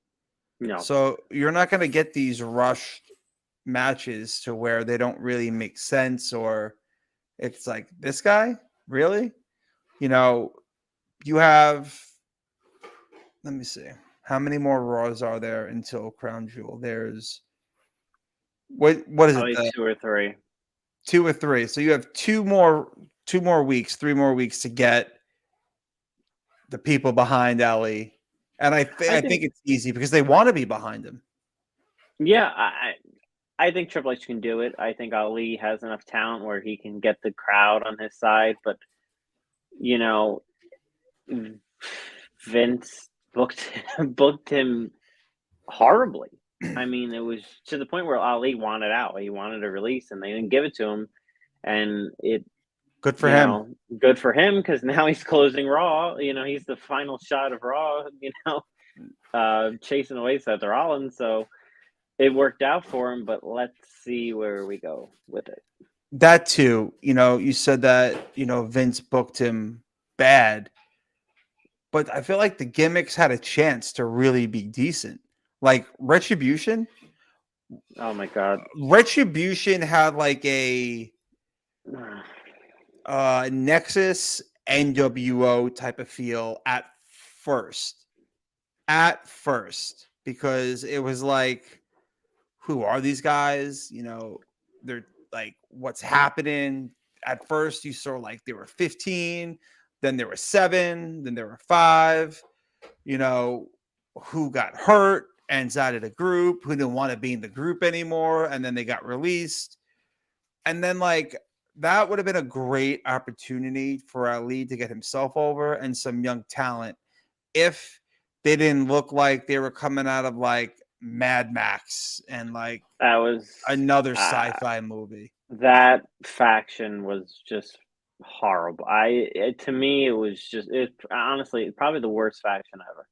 No. So you're not going to get these rushed matches to where they don't really make sense, or it's like, this guy, really? You have, let me see, how many more Raws are there until Crown Jewel? There's what is Probably it? 2 or 3. 2 or 3. So you have 3 more weeks to get the people behind Ali. And I think it's easy because they want to be behind him. Yeah, I think Triple H can do it. I think Ali has enough talent where he can get the crowd on his side, but Vince booked him horribly. I mean, it was to the point where Ali wanted out. He wanted a release, and they didn't give it to him. And it good for him. Good for him, because now he's closing Raw. He's the final shot of Raw. Chasing away Seth Rollins. So it worked out for him. But let's see where we go with it. That too. You said that Vince booked him bad, but I feel like the gimmicks had a chance to really be decent. Like Retribution. Oh my God. Retribution had like a Nexus NWO type of feel at first, because it was like, who are these guys? They're like, what's happening? At first, you saw like they were 15, then there were 7, then there were 5. Who got hurt and decided a group, who didn't want to be in the group anymore, and then they got released. And then like that would have been a great opportunity for Ali to get himself over and some young talent, if they didn't look like they were coming out of like Mad Max and like that was another sci-fi movie. That faction was just horrible. To me, it was just, honestly probably the worst faction ever.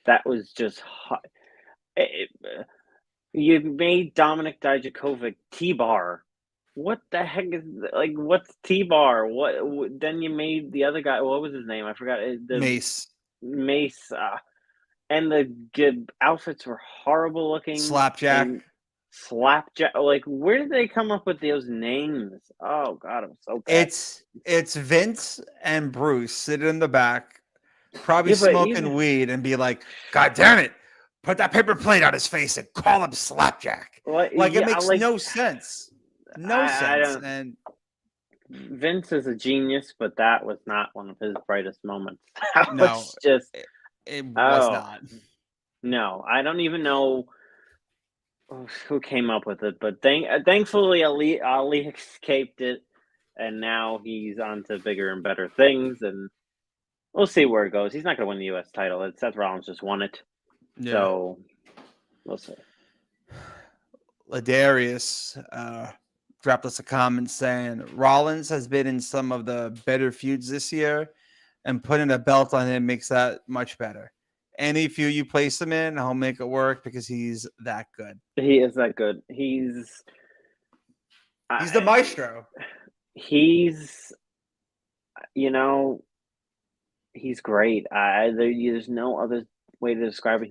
That was just you made Dominic Dijakovic T-Bar. What the heck is, like, what's T-Bar? What then you made the other guy, what was his name? I forgot. Mace. And the outfits were horrible looking. Slapjack. Like, where did they come up with those names? Oh God, I'm so bad. It's Vince and Bruce sitting in the back, probably smoking weed, and be like, God damn it, put that paper plate on his face and call him Slapjack. It makes no sense. No sense. And Vince is a genius, but that was not one of his brightest moments. That No, was just it was oh not. no, I don't even know who came up with it, but thankfully Ali escaped it, and now he's on to bigger and better things, and we'll see where it goes. He's not going to win the U.S. title. Seth Rollins just won it, Yeah. so we'll see. Ladarius dropped us a comment saying Rollins has been in some of the better feuds this year, and putting a belt on him makes that much better. Any feud you place him in, he'll make it work because he's that good. He is that good. He's the maestro. He's, he's great. There's no other way to describe it.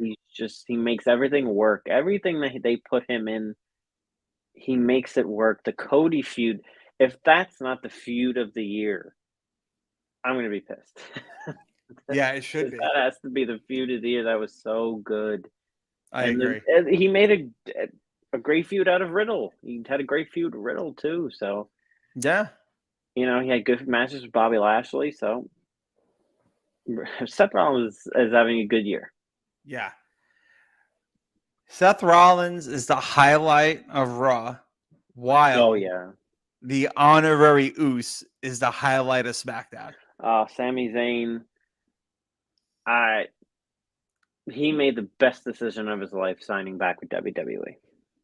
He makes everything work. Everything that they put him in, he makes it work. The Cody feud, if that's not the feud of the year, I'm going to be pissed. Yeah, it should be. That has to be the feud of the year. That was so good. I agree. He made a great feud out of Riddle. He had a great feud with Riddle too. So Yeah. he had good matches with Bobby Lashley. So Seth Rollins is having a good year. Yeah. Seth Rollins is the highlight of Raw, while the honorary Uce is the highlight of SmackDown. Sami Zayn, he made the best decision of his life signing back with WWE.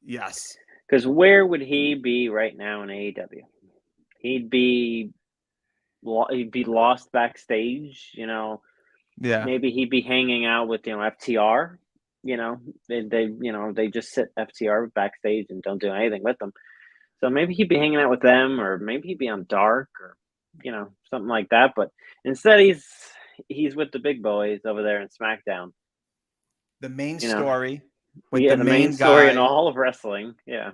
Yes. Because where would he be right now in AEW? He'd be lost backstage, Yeah. Maybe he'd be hanging out with, FTR. They just sit FTR backstage and don't do anything with them. So maybe he'd be hanging out with them, or maybe he'd be on Dark, or something like that. But instead, he's with the big boys over there in SmackDown. The main story with the main story guy in all of wrestling. Yeah.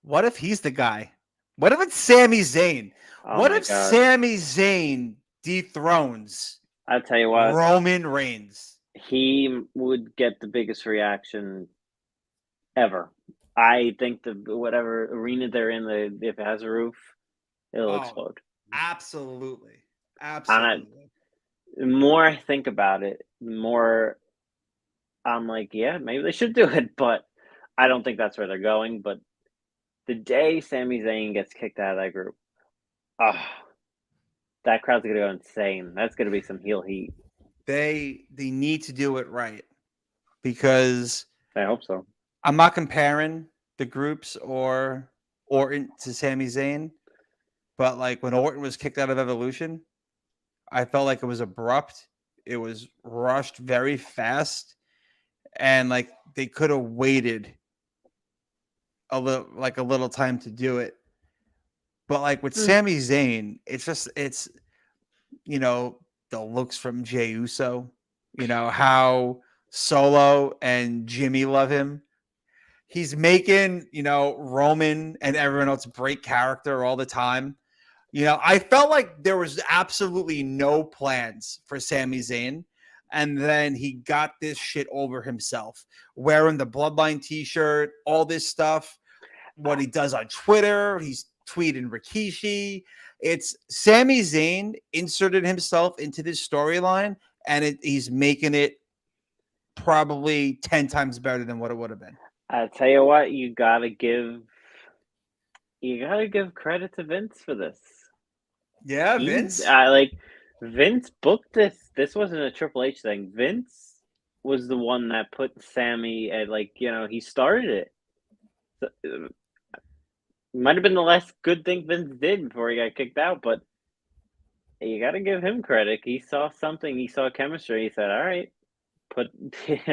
What if he's the guy? What if it's Sami Zayn? What if God. Sami Zayn dethrones I'll tell you what, Roman Reigns? He would get the biggest reaction ever. I think whatever arena they're in, if it has a roof, it'll explode. Absolutely. The more I think about it, the more I'm like, yeah, maybe they should do it, but I don't think that's where they're going. But the day Sami Zayn gets kicked out of that group, that crowd's gonna go insane. That's gonna be some heel heat. They need to do it right, because I hope so. I'm not comparing the groups or Orton to Sami Zayn, but like when Orton was kicked out of Evolution, I felt like it was abrupt. It was rushed very fast, and like they could have waited a little time to do it. But like with Sami Zayn, it's the looks from Jey Uso, how Solo and Jimmy love him. He's making, Roman and everyone else break character all the time. I felt like there was absolutely no plans for Sami Zayn. And then he got this shit over himself, wearing the Bloodline t-shirt, all this stuff, what he does on Twitter. He's tweeting Rikishi. It's Sami Zayn inserted himself into this storyline, and he's making it probably 10 times better than what it would have been. I tell you what, you gotta give credit to Vince for this. Yeah, Vince. Vince booked this. This wasn't a Triple H thing. Vince was the one that put Sammy at, he started it. So, might have been the last good thing Vince did before he got kicked out, but you got to give him credit. He saw something. He saw chemistry. He said, all right,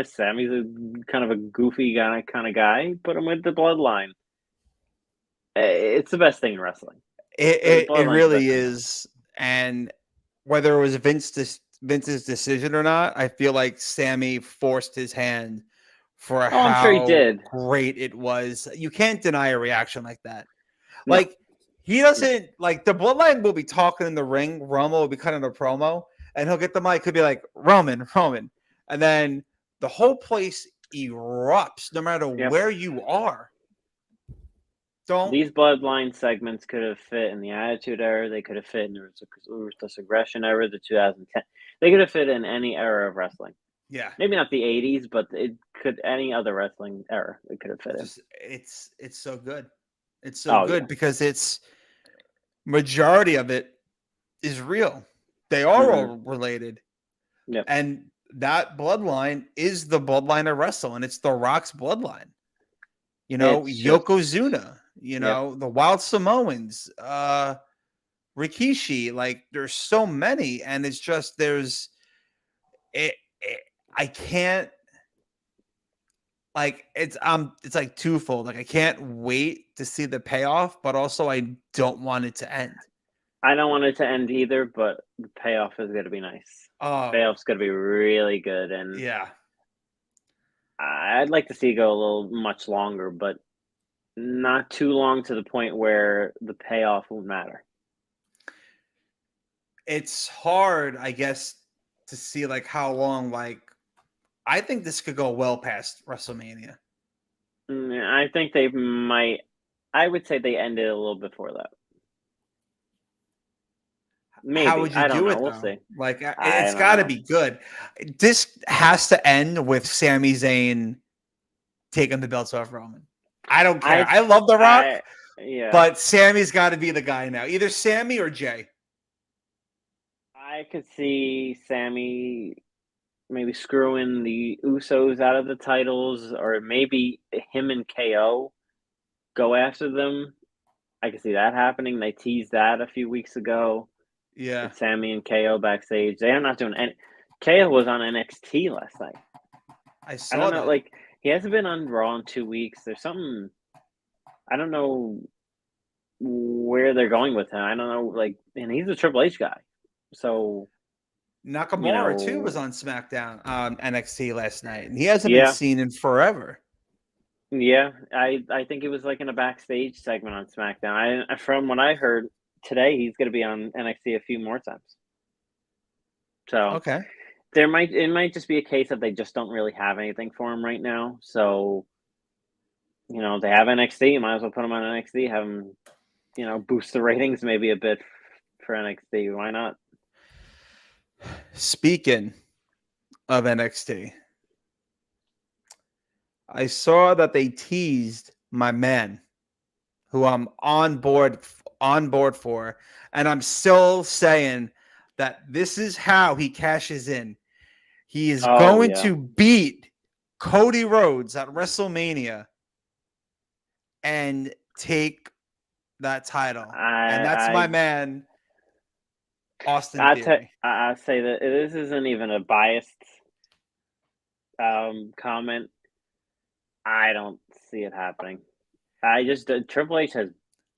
Sammy's a kind of a goofy kind of guy. Put him with the Bloodline. It's the best thing in wrestling. It really is. And whether it was Vince's decision or not, I feel like Sammy forced his hand for how I'm sure he did. Great it was. You can't deny a reaction like that. No. Like, he doesn't, like, the Bloodline will be talking in the ring. Romo will be cutting a promo, and he'll get the mic. He'll be like, Roman. And then the whole place erupts no matter where you are. These bloodline segments could have fit in the Attitude Era. They could have fit in the Ruthless Aggression era, the 2010. They could have fit in any era of wrestling. Yeah. Maybe not the 80s, but it could any other wrestling era. It could have fit in. It's so good. It's so good because it's majority of it is real. They are all related. Yep. And that bloodline is the bloodline of wrestling. It's the Rock's bloodline. You know, Yokozuna, you know, the Wild Samoans, Rikishi, like there's so many, and it's just I can't like it's like twofold. Like I can't wait to see the payoff, but also I don't want it to end. I don't want it to end either, but the payoff is going to be nice. Oh, Payoff's going to be really good, and yeah, I'd like to see it go a little much longer, but not too long to the point where the payoff won't matter. It's hard, I guess, to see like how long. Like, I think this could go well past WrestleMania. I think they might. I would say they ended a little before that. Maybe. How would you do it? We'll though? see. Like, it's got to be good. This has to end with Sami Zayn taking the belts off Roman. I don't care. I love The Rock, but Sammy's got to be the guy now. Either Sammy or Jay. I could see Sammy maybe screwing the Usos out of the titles, or maybe him and KO go after them. I could see that happening. They teased that a few weeks ago. Yeah. With Sammy and KO backstage. They are not doing any. KO was on NXT last night. I saw I don't know, that. like, he hasn't been on Raw in 2 weeks. There's something. I don't know where they're going with him. I don't know, like, and he's a Triple H guy. So Nakamura too was on SmackDown NXT last night, and he hasn't been seen in forever. Yeah, I think it was like in a backstage segment on SmackDown. From what I heard today, he's going to be on NXT a few more times. So okay, it might just be a case of they just don't really have anything for him right now. So they have NXT. You might as well put him on NXT. Have him, boost the ratings maybe a bit for NXT. Why not? Speaking of NXT, I saw that they teased my man, who I'm on board for, and I'm still saying that this is how he cashes in. He is going to beat Cody Rhodes at WrestleMania and take that title. And that's my man, Austin Theory. I say that this isn't even a biased comment. I don't see it happening. Triple H has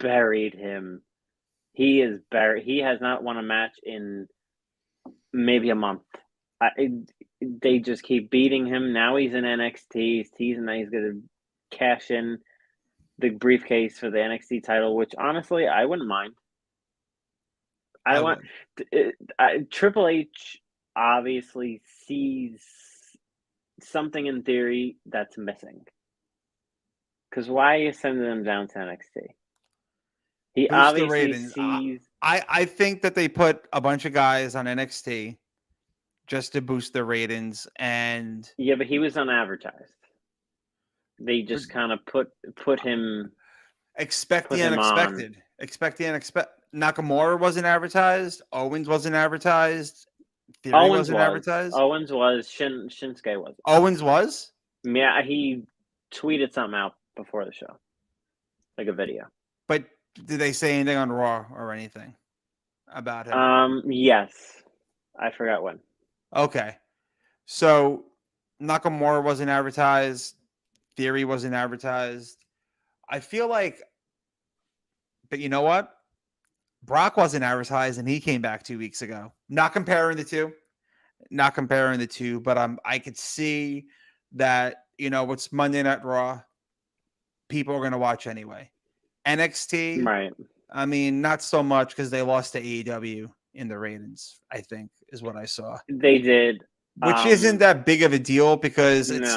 buried him. He is buried. He has not won a match in maybe a month. They just keep beating him. Now he's in NXT. He's teasing that he's going to cash in the briefcase for the NXT title, which honestly I wouldn't mind. Triple H obviously sees something in Theory that's missing. Because why are you sending them down to NXT? He Boost obviously sees. I think that they put a bunch of guys on NXT just to boost their ratings, and but he was unadvertised. They just kind of put him. Expect the unexpected. Nakamura wasn't advertised. Owens wasn't advertised. Theory wasn't advertised. Owens was. Shinsuke was. Owens was? Yeah, he tweeted something out before the show, like a video. But did they say anything on Raw or anything about him? Yes, I forgot when. Okay, so Nakamura wasn't advertised. Theory wasn't advertised. I feel like, but you know what? Brock wasn't advertised, and he came back 2 weeks ago. Not comparing the two, but I could see that what's Monday Night Raw. People are going to watch anyway. NXT, right? I mean, not so much because they lost to AEW in the ratings. I think is what I saw. They did, which isn't that big of a deal because it's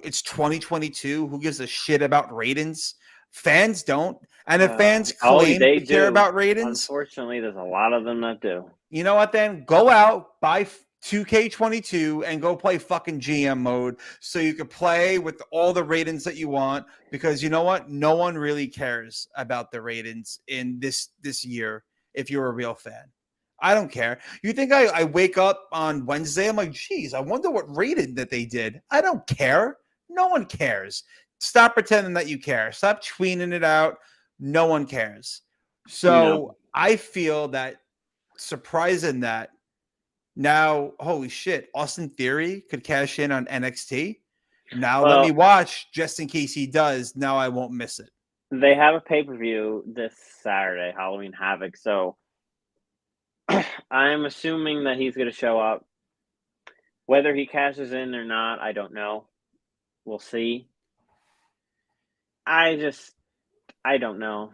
it's 2022. Who gives a shit about ratings? Fans don't. And if fans claim they to care do. about ratings, Unfortunately, there's a lot of them that do. you know what then? Go out, buy 2K22 and go play fucking GM mode so you can play with all the ratings that you want, because you know what? No one really cares about the ratings in this year if you're a real fan. I don't care. You think I wake up on Wednesday, I'm like, geez, I wonder what rating that they did. I don't care. No one cares. Stop pretending that you care. Stop tweeting it out. No one cares. So No. I feel that surprising that now, holy shit, Austin Theory could cash in on NXT. Now let me watch just in case he does. Now I won't miss it. They have a pay-per-view this Saturday, Halloween Havoc. So I'm assuming that he's going to show up. Whether he cashes in or not, I don't know. We'll see. I don't know.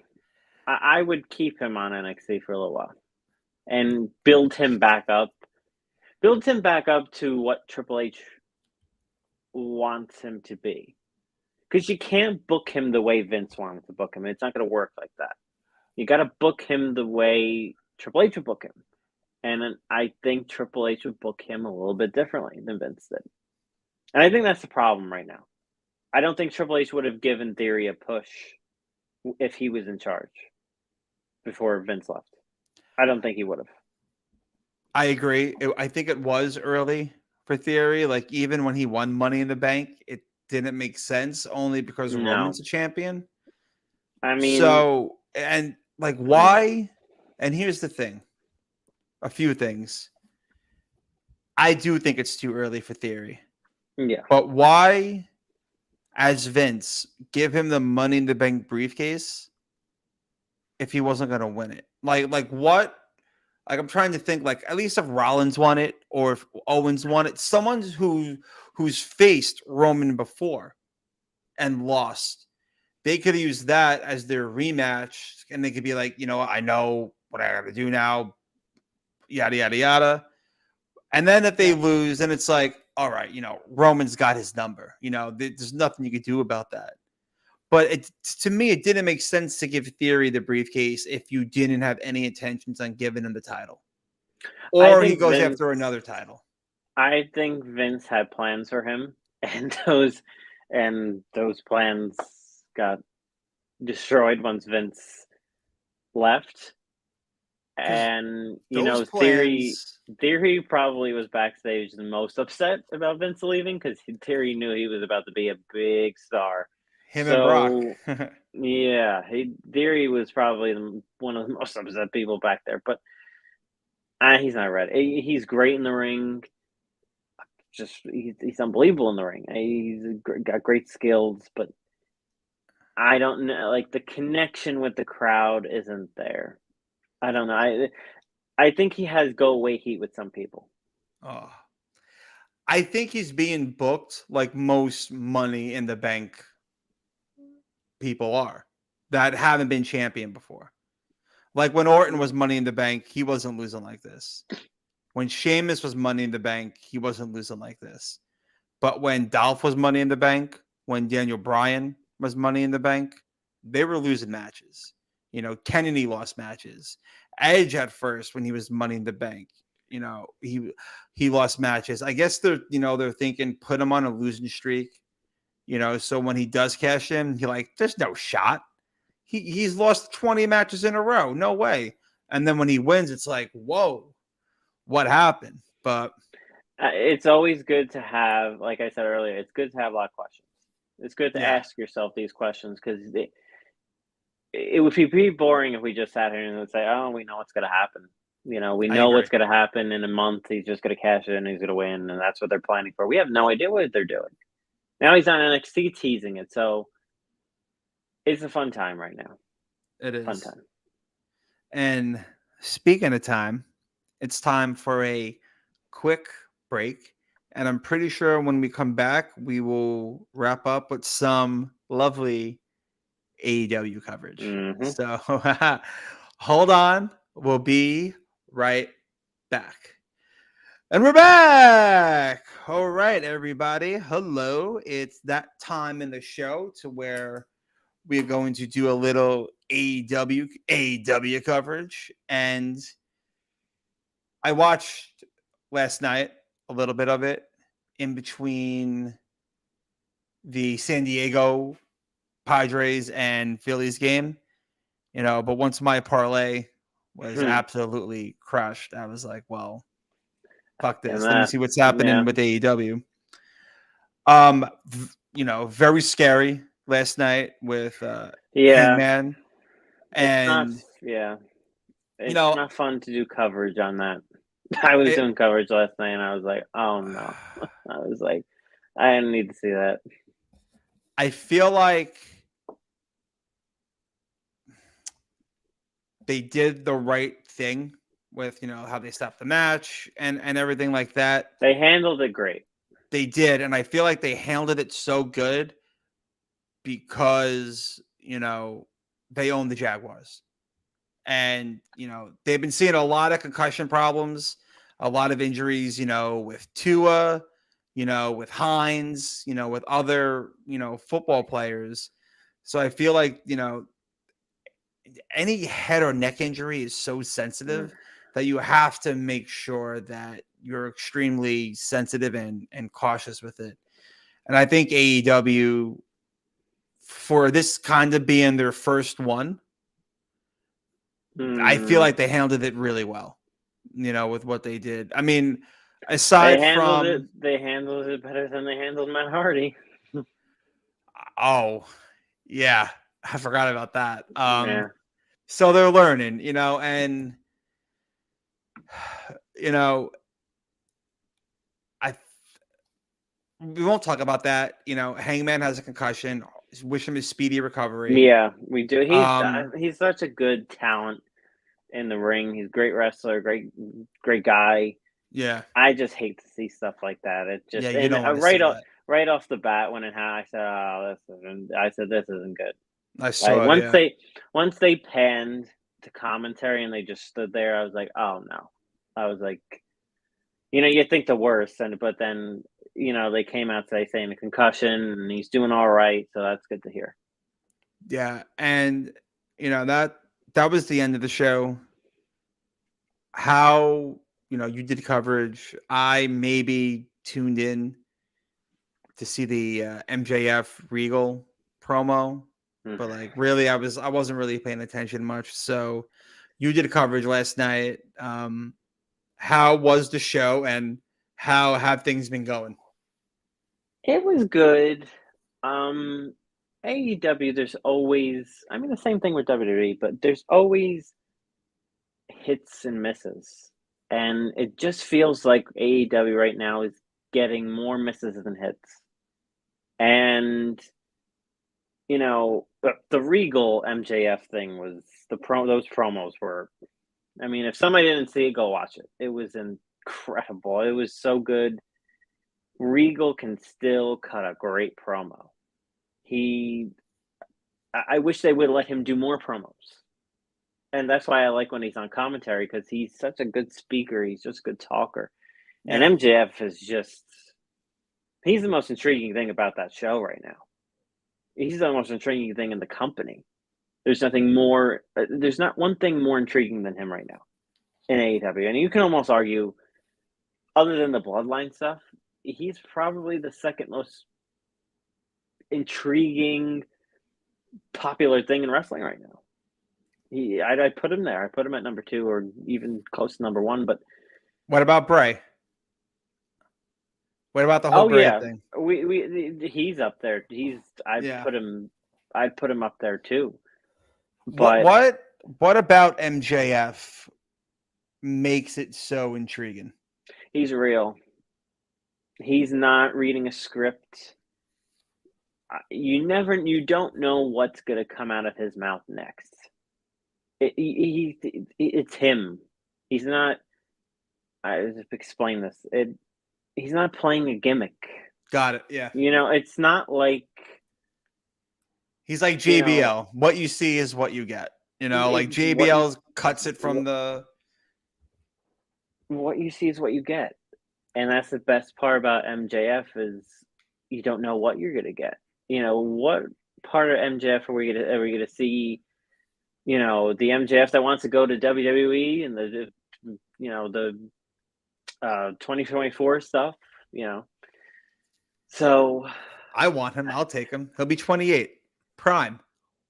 I would keep him on NXT for a little while and build him back up. Build him back up to what Triple H wants him to be. Because you can't book him the way Vince wanted to book him. It's not going to work like that. You got to book him the way Triple H would book him. And I think Triple H would book him a little bit differently than Vince did. And I think that's the problem right now. I don't think Triple H would have given Theory a push if he was in charge before Vince left. I don't think he would have. I agree. I think it was early for Theory. Like, even when he won Money in the Bank, it didn't make sense only because Roman's a champion. I mean, so, and like, why? And here's the thing. A few things. I do think it's too early for Theory. Yeah. But why, as Vince, give him the Money in the Bank briefcase if he wasn't going to win it? Like what? Like, I'm trying to think, like, at least if Rollins won it or if Owens won it, someone who's faced Roman before and lost, they could use that as their rematch, and they could be like, you know, I know what I got to do now, yada, yada, yada. And then if they lose, then it's like, all right, you know, Roman's got his number. You know, there's nothing you could do about that. But to me, it didn't make sense to give Theory the briefcase if you didn't have any intentions on giving him the title. Or he goes after another title. I think Vince had plans for him, and those plans got destroyed once Vince left. And you know, Theory probably was backstage the most upset about Vince leaving because Theory knew he was about to be a big star. Him and Brock. Yeah, Theory was probably one of the most upset people back there. But he's not ready. He's great in the ring. Just he's unbelievable in the ring. He's got great skills, but I don't know. Like, the connection with the crowd isn't there. I don't know. I think he has go away heat with some people. Oh, I think he's being booked like most Money in the Bank people are that haven't been champion before. Like, when Orton was Money in the Bank, he wasn't losing like this. When Sheamus was Money in the Bank, he wasn't losing like this. But when Dolph was Money in the Bank, when Daniel Bryan was Money in the Bank, they were losing matches. You know, Kennedy lost matches. Edge at first, when he was Money in the Bank, you know, he lost matches. I guess they're thinking, put him on a losing streak, you know, so when he does cash in, there's no shot. He's lost 20 matches in a row. No way. And then when he wins, it's like, whoa, what happened? But it's always good to have, like I said earlier, it's good to have a lot of questions. It's good to ask yourself these questions, because it would be pretty boring if we just sat here and would say, oh, we know what's going to happen. You know, we know what's going to happen in a month. He's just going to cash it and he's going to win, and that's what they're planning for. We have no idea what they're doing. Now he's on NXT teasing it, so it's a fun time right now. It is. Fun time. And speaking of time, it's time for a quick break. And I'm pretty sure when we come back, we will wrap up with some lovely AEW coverage. Mm-hmm. So hold on. We'll be right back. And we're back. All right, everybody. Hello. It's that time in the show to where we are going to do a little AEW coverage, and I watched last night a little bit of it in between the San Diego Padres and Phillies game, but once my parlay was absolutely crushed, I was like, well, fuck And this. Let me see what's happening yeah. with AEW. Very scary last night with Hangman. And it's not fun to do coverage on that. I was doing coverage last night, and I was like, oh no. I was like, I didn't need to see that. I feel like they did the right thing with, how they stopped the match and everything like that. They handled it great. They did, and I feel like they handled it so good because, they own the Jaguars. And, they've been seeing a lot of concussion problems, a lot of injuries, with Tua, with Hines, with other, football players. So I feel like, any head or neck injury is so sensitive that you have to make sure that you're extremely sensitive and cautious with it. And I think AEW, for this kind of being their first one, I feel like they handled it really well, with what they did. I mean, aside from they handled it better than they handled Matt Hardy. Oh, yeah, I forgot about that. So they're learning, and we won't talk about that. Hangman has a concussion. Wish him a speedy recovery. Yeah, we do. He's such a good talent in the ring. He's a great wrestler, great guy. Yeah. I just hate to see stuff like that. It just you don't want to see that. Right off the bat when it happened, I said this isn't good. I saw once they panned to commentary and they just stood there, I was like, oh no. I was like, you think the worst, but then they came out today saying a concussion and he's doing all right, so that's good to hear. Yeah, and that was the end of the show. How you did coverage. I maybe tuned in to see the MJF Regal promo, but like really, I wasn't really paying attention much. So you did coverage last night. How was the show, and how have things been going? It was good. AEW, there's always, the same thing with WWE, but there's always hits and misses. And it just feels like AEW right now is getting more misses than hits. And, the Regal MJF thing was, those promos were, if somebody didn't see it, go watch it. It was incredible. It was so good. Regal can still cut a great promo. I wish they would let him do more promos. And that's why I like when he's on commentary, because he's such a good speaker. He's just a good talker. Yeah. And MJF is he's the most intriguing thing about that show right now. He's the most intriguing thing in the company. There's not one thing more intriguing than him right now in AEW. And you can almost argue, other than the Bloodline stuff, he's probably the second most intriguing, popular thing in wrestling right now. I put him there. I put him at number 2 or even close to number 1. But what about Bray? What about the whole Bray thing? He's up there. I'd put him up there too. But what about MJF makes it so intriguing? He's real. He's not reading a script. You don't know what's going to come out of his mouth next. It's him. He's not. I just explain this. He's not playing a gimmick. Got it. Yeah. It's not like. He's like JBL. What you see is what you get. Like JBL cuts it from the. What you see is what you get. And that's the best part about MJF is you don't know what you're going to get. What part of MJF? Are we gonna see, the MJF that wants to go to WWE and the 2024 stuff? So I want him. I'll take him. He'll be 28. Prime.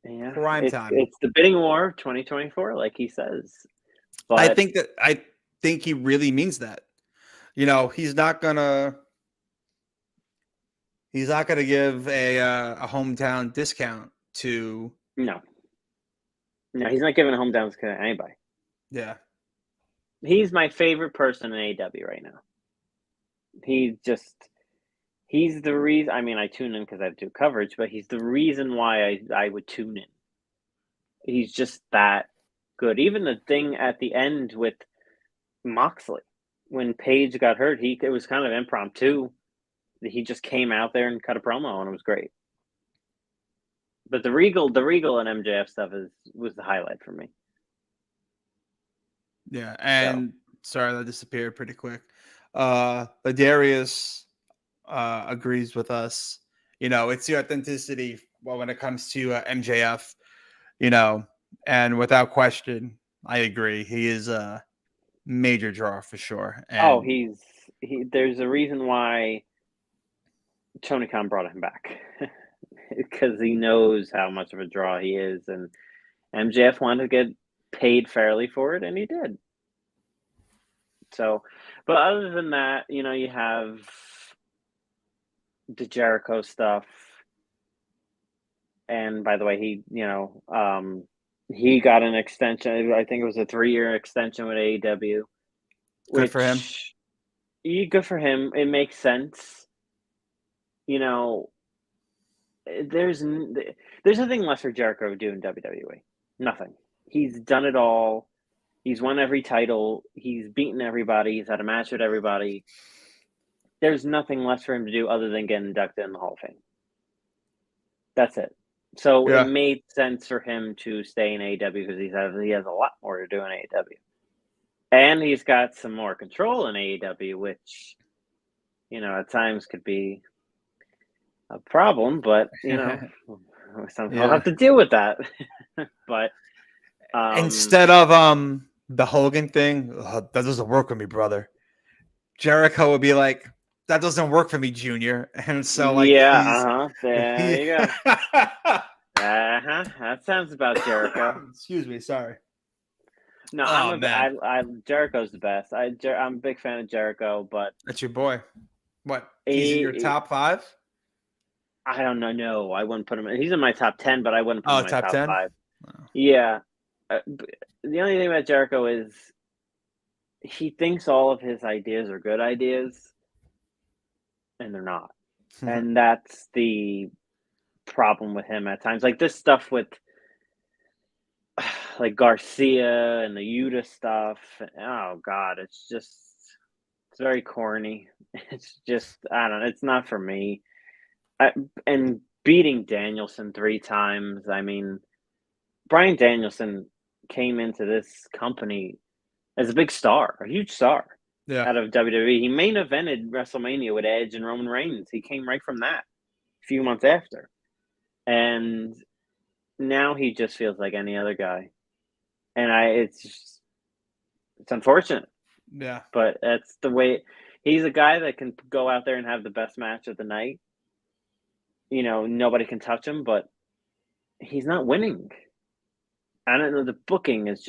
yeah, Prime time. it's the bidding war of 2024, like he says. But I think he really means that. He's not gonna give a hometown discount to. no, he's not giving a hometown to anybody. Yeah. He's my favorite person in AEW right now. He's the reason. I mean, I tune in because I do coverage, but he's the reason why I would tune in. He's just that good. Even the thing at the end with Moxley, when Paige got hurt, it was kind of impromptu. He just came out there and cut a promo, and it was great. But the Regal and MJF stuff was the highlight for me. Yeah, and sorry that disappeared pretty quick. Darius agrees with us. It's the authenticity. Well, when it comes to MJF, and without question, I agree. He is a major draw for sure. And there's a reason why Tony Khan brought him back because he knows how much of a draw he is, and MJF wanted to get paid fairly for it, and he did. So, but other than that, you have the Jericho stuff, and by the way, he got an extension. I think it was a 3-year extension with AEW. Good for him. Good for him. It makes sense. There's nothing left for Jericho to do in WWE. Nothing. He's done it all. He's won every title. He's beaten everybody. He's had a match with everybody. There's nothing left for him to do other than get inducted in the Hall of Fame. That's it. So It made sense for him to stay in AEW because he has a lot more to do in AEW. And he's got some more control in AEW, which, at times could be a problem, but, we'll have to deal with that. But instead of the Hogan thing, that doesn't work with me, brother. Jericho would be like, that doesn't work for me, Junior. And so, like, there you go. That sounds about Jericho. Excuse me, sorry. No, Jericho's the best. I'm a big fan of Jericho, but that's your boy. What? He's in your top 5? I don't know. No, I wouldn't put him. He's in my top 10, but I wouldn't put him in my top 10? 5. Wow. Yeah. The only thing about Jericho is he thinks all of his ideas are good ideas, and they're not. And that's the problem with him at times. Like this stuff with like Garcia and the Yuta stuff. Oh God, it's very corny. It's just, I don't know. It's not for me. And beating Danielson 3 times. I mean, Bryan Danielson came into this company as a big star, a huge star out of WWE. He main evented WrestleMania with Edge and Roman Reigns. He came right from that a few months after. And now he just feels like any other guy. And it's unfortunate. Yeah. But that's the way. He's a guy that can go out there and have the best match of the night. Nobody can touch him, but he's not winning. I don't know. The booking of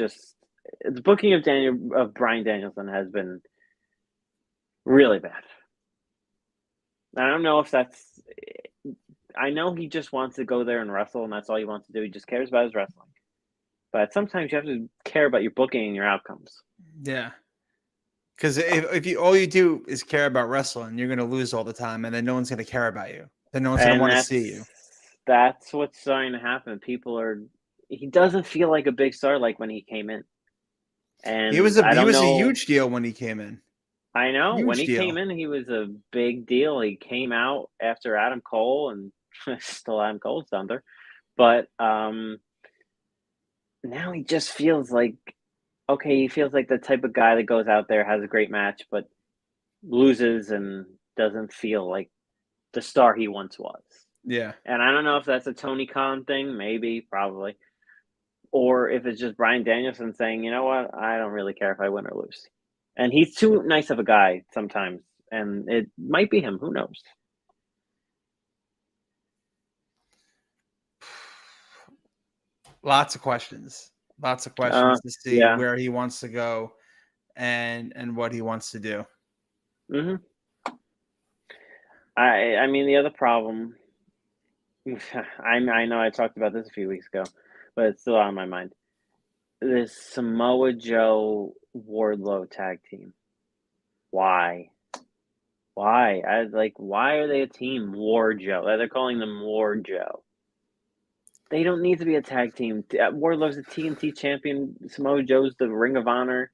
Bryan Danielson has been really bad. I don't know if that's. I know he just wants to go there and wrestle, and that's all he wants to do. He just cares about his wrestling. But sometimes you have to care about your booking and your outcomes. Yeah. Because if all you do is care about wrestling, you're going to lose all the time, and then no one's going to care about you. Then no one's going to want to see you. That's what's starting to happen. He doesn't feel like a big star like when he came in. And he was a huge deal when he came in. I know. When he came in, he was a big deal. He came out after Adam Cole, and still Adam Cole's thunder. But now he just feels like, he feels like the type of guy that goes out there, has a great match, but loses and doesn't feel like the star he once was. Yeah. And I don't know if that's a Tony Khan thing, maybe, probably. Or if it's just Bryan Danielson saying, you know what, I don't really care if I win or lose. And he's too nice of a guy sometimes. And it might be him. Who knows? Lots of questions to see Yeah. where he wants to go and what he wants to do. hmm I mean, the other problem, I know I talked about this a few weeks ago, but it's still on my mind. This Samoa Joe Wardlow tag team. Why? Why? Why are they a team? War Joe. They're calling them War Joe. They don't need to be a tag team. Wardlow's the TNT champion. Samoa Joe's the Ring of Honor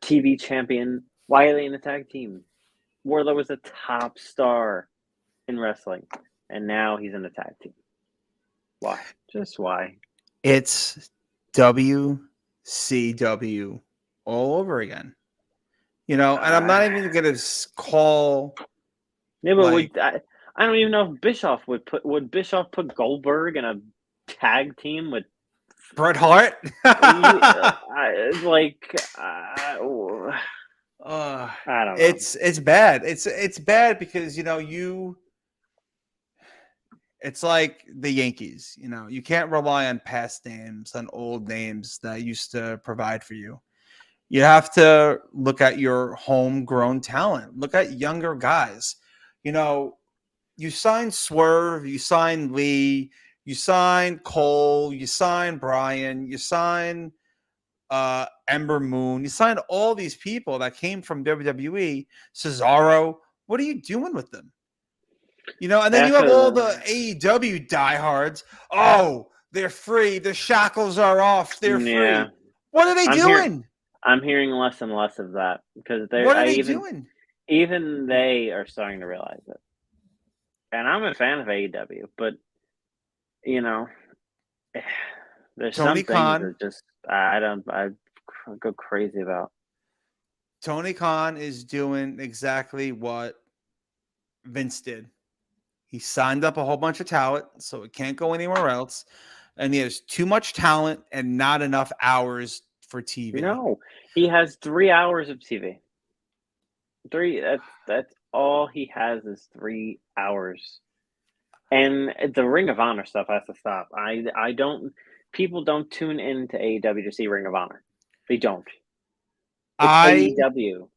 TV champion. Why are they in a tag team? Wardlow was a top star in wrestling, and now he's in a tag team. Why? Just why? It's WCW all over again. And I'm not even going to call. Yeah, but like, I don't even know if Bischoff would Bischoff put Goldberg in a tag team with Bret Hart. I don't know. It's bad. It's bad because it's like the Yankees. You can't rely on past names, on old names that used to provide for you. You have to look at your homegrown talent. Look at younger guys. You sign Swerve, you sign Lee, you sign Cole, you sign Brian, you sign Ember Moon, you sign all these people that came from WWE, Cesaro. What are you doing with them? And then you have all the AEW diehards. Oh, they're free. The shackles are off. They're free. What are they doing? I'm hearing less and less of that because what are they doing? Even they are starting to realize it. And I'm a fan of AEW, but there's Tony some Khan, things that just I go crazy about. Tony Khan is doing exactly what Vince did. He signed up a whole bunch of talent, so it can't go anywhere else. And he has too much talent and not enough hours for TV. No, he has 3 hours of TV. That's all he has is 3 hours. And the Ring of Honor stuff has to stop. I don't. People don't tune into AEW to see Ring of Honor. They don't. It's AEW.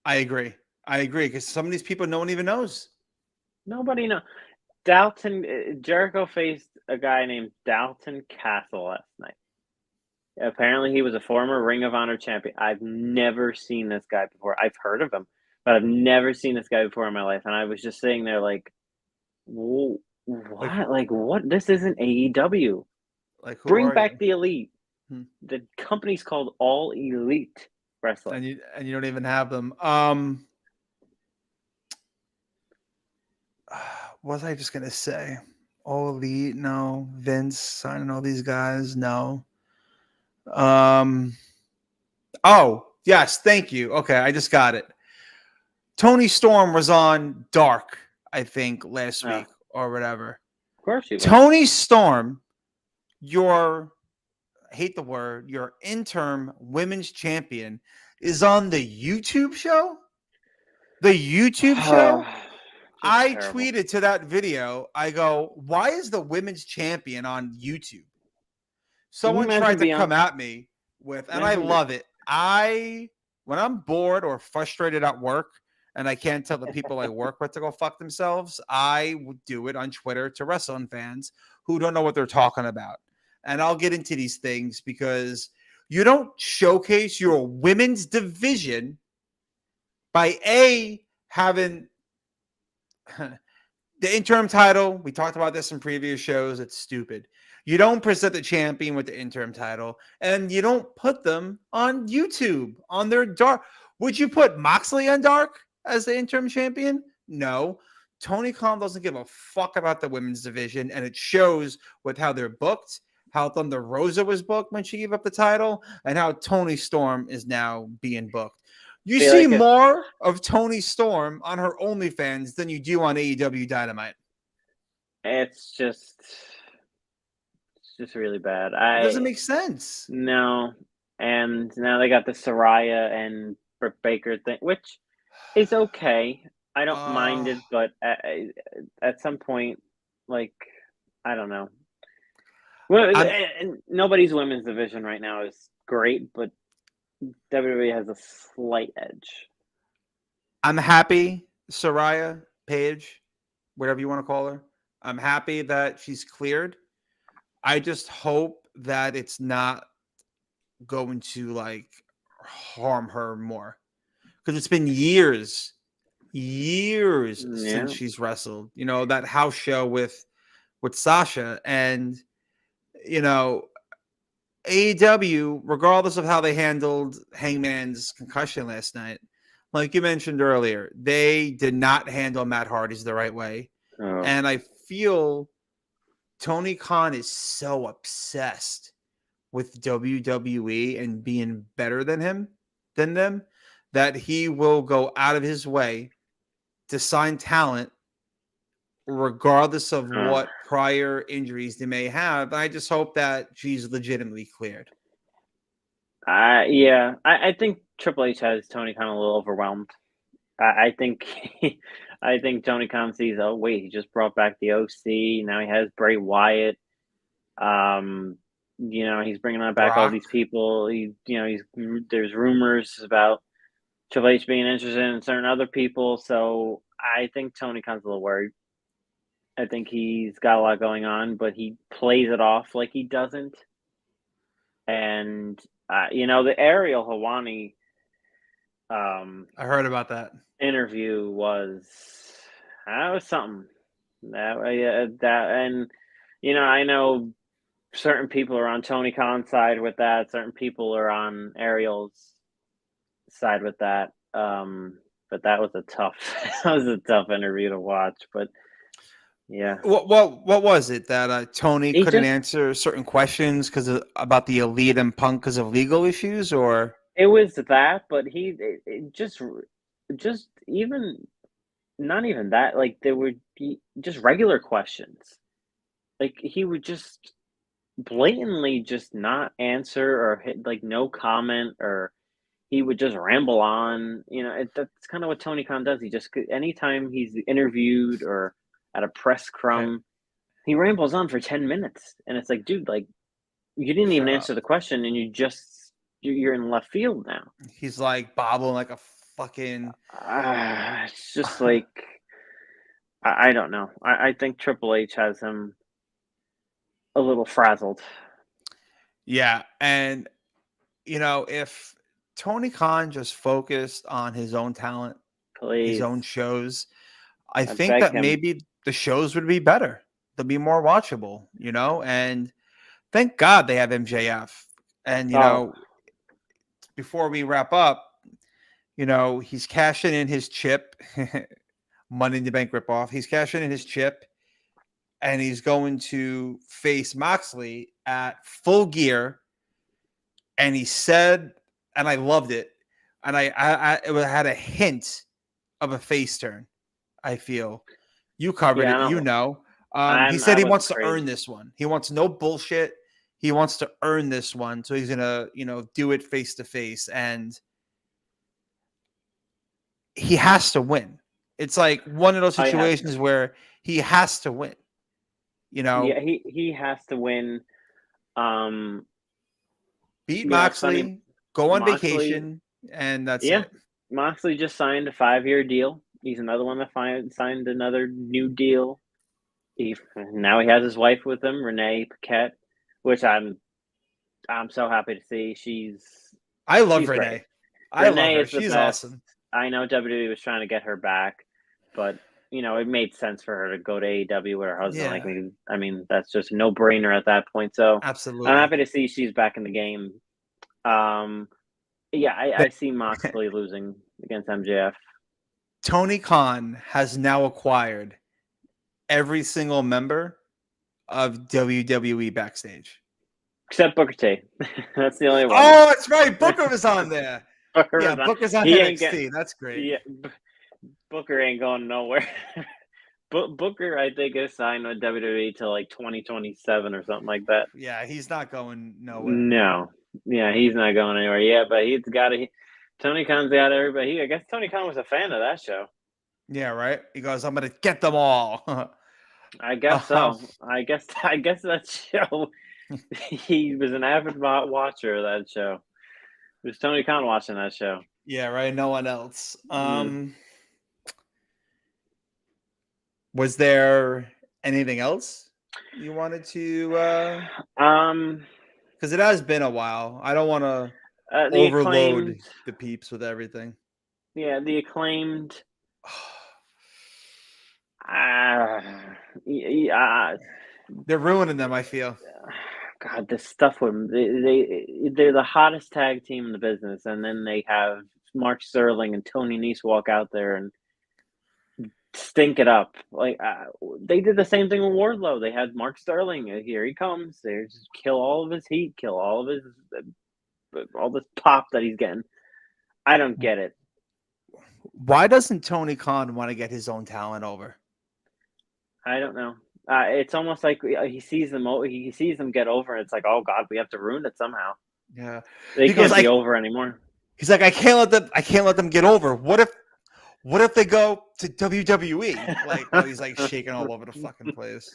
I agree because some of these people no one even knows. Nobody knows. Jericho faced a guy named Dalton Castle last night. Apparently, he was a former Ring of Honor champion. I've never seen this guy before. I've heard of him, but I've never seen this guy before in my life. And I was just sitting there like, what? Like what? This isn't AEW. Bring back the Elite. The company's called All Elite Wrestling, and you don't even have them. What was I just gonna say? All Elite, no. Vince signing all these guys, no. Oh yes, thank you. Okay, I just got it. Tony Storm was on Dark, I think, last week or whatever. Of course, you. Tony Storm, your interim women's champion, is on the YouTube show. The YouTube show. I tweeted to that video. I go, why is the women's champion on YouTube? Someone tried to come at me with, and I love it. When I'm bored or frustrated at work and I can't tell the people I work with to go fuck themselves, I would do it on Twitter to Rasslin fans who don't know what they're talking about. And I'll get into these things because you don't showcase your women's division by having the interim title. We talked about this in previous shows. It's stupid. You don't present the champion with the interim title, and you don't put them on YouTube on their Dark. Would you put Moxley on Dark as the interim champion? No. Tony Khan doesn't give a fuck about the women's division, and it shows with how they're booked, how Thunder Rosa was booked when she gave up the title, and how Tony Storm is now being booked. You see more of Tony Storm on her OnlyFans than you do on AEW Dynamite. It's just really bad. It doesn't make sense. No, and now they got the Soraya and Britt Baker thing, which is okay. I don't mind Oh, it, but at some point, like, I don't know. Well, I'm and nobody's women's division right now is great, but WWE has a slight edge. I'm happy, Soraya Page, whatever you want to call her. I'm happy that she's cleared. I just hope that it's not going to like harm her more because it's been years since Yeah. she's wrestled. You know, that house show with Sasha, and you know, AEW, regardless of how they handled Hangman's concussion last night, like you mentioned earlier, they did not handle Matt Hardy's the right way. Oh. And I feel Tony Khan is so obsessed with WWE and being better than them, that he will go out of his way to sign talent regardless of what prior injuries they may have. I just hope that she's legitimately cleared. Yeah, I think Triple H has Tony Khan a little overwhelmed. I think I think Tony Khan sees, oh wait, he just brought back the OC. Now he has Bray Wyatt. He's bringing on back all Brock. these people. There's rumors about Triple H being interested in certain other people. So I think Tony Khan's a little worried. I think he's got a lot going on, but he plays it off like he doesn't. And the Ariel Hawani I heard about that. interview was something. I know certain people are on Tony Khan's side with that. Certain people are on Ariel's side with that. But that was a tough interview to watch. But yeah, What was it that Tony he couldn't just answer certain questions because about the Elite and Punk because of legal issues, or it was that, but it just even not even that. Like there were just regular questions. Like he would just blatantly just not answer or hit like no comment, or he would just ramble on. That's kind of what Tony Khan does. He just anytime he's interviewed or at a press scrum, he rambles on for 10 minutes, and it's like, dude, like you didn't even shut up. answer the question, and you're in left field now. He's like bobbling like a fucking. It's just like I don't know. I think Triple H has him a little frazzled. Yeah, and if Tony Khan just focused on his own talent, his Please, own shows, I I think beg that him. maybe the shows would be better. They'll be more watchable, and thank God they have MJF. And before we wrap up, he's cashing in his chip, Money in the Bank ripoff. He's cashing in his chip, and he's going to face Moxley at Full Gear. And he said, and I loved it, and it had a hint of a face turn. I feel you covered Yeah, it. He said I he wasn't wants to crazy. earn this one. He wants no bullshit. He wants to earn this one, so he's gonna, do it face to face, and he has to win. It's like one of those Oh, he has to. situations where he has to win. Yeah, he has to win. Beat It's funny. Moxley, go on Moxley, vacation, and that's yeah, it. Moxley just signed a 5-year deal. He's another one that signed another new deal. Now he has his wife with him, Renee Paquette, which I'm so happy to see. I love She's Renee. great. I love Renee her. is the She's best. awesome. I know WWE was trying to get her back, but it made sense for her to go to AEW with her husband. Yeah. Like me, I mean, that's just a no-brainer at that point. So Absolutely. I'm happy to see she's back in the game. Yeah, I see Moxley losing against MJF. Tony Khan has now acquired every single member of WWE backstage. Except Booker T. That's the only one. Oh, that's right. Booker was on there. Booker's on He NXT. ain't That's great. Yeah, Booker ain't going nowhere. Booker, I think, is signed with WWE till like 2027 or something like that. Yeah, he's not going nowhere. No, yeah, he's not going anywhere. Yeah, but he's got to. Tony Khan's got everybody. I guess Tony Khan was a fan of that show. Yeah, right. He goes, "I'm gonna get them all." I guess so. I guess that show. He was an avid watcher of that show. It was Tony Khan watching that show. Yeah, right. No one else. Was there anything else you wanted to? Because it has been a while. I don't want to overload the peeps with everything. Yeah, the Acclaimed. They're ruining them, I feel. God, this stuff with they're the hottest tag team in the business, and then they have Mark Sterling and Tony Nese walk out there and stink it up. Like they did the same thing with Wardlow. They had Mark Sterling. Here he comes. They just kill all of his heat, kill all of his all this pop that he's getting. I don't get it. Why doesn't Tony Khan want to get his own talent over? I don't know. It's almost like he sees them. He sees them get over, and it's like, oh God, we have to ruin it somehow. Yeah, they can't be over anymore. He's like, I can't let them get over. What if they go to WWE? Like, well, he's like shaking all over the fucking place.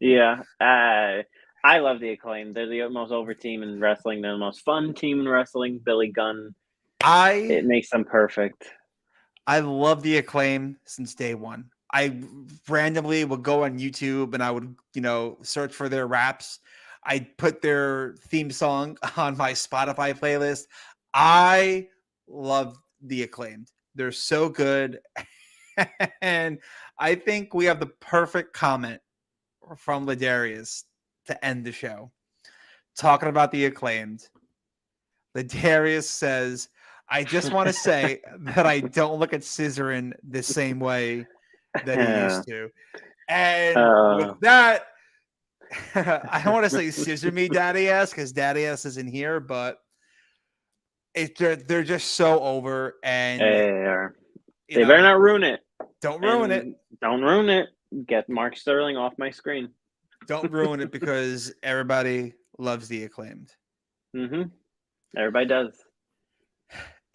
Yeah, I love the Acclaim. They're the most over team in wrestling. They're the most fun team in wrestling. Billy Gunn. It makes them perfect. I love the Acclaim since day one. I randomly would go on YouTube and I would, search for their raps. I'd put their theme song on my Spotify playlist. I love the Acclaimed. They're so good. And I think we have the perfect comment from Ladarius to end the show. Talking about the Acclaimed. Ladarius says, I just want to say that I don't look at Scissorin the same way that he used to. And with that, I don't want to say scissor me, Daddy ass, because Daddy ass isn't here, but they're just so over. And they better not ruin it. Don't ruin it. Don't ruin it. Get Mark Sterling off my screen. Don't ruin it because everybody loves the Acclaimed. Mm-hmm. Everybody does.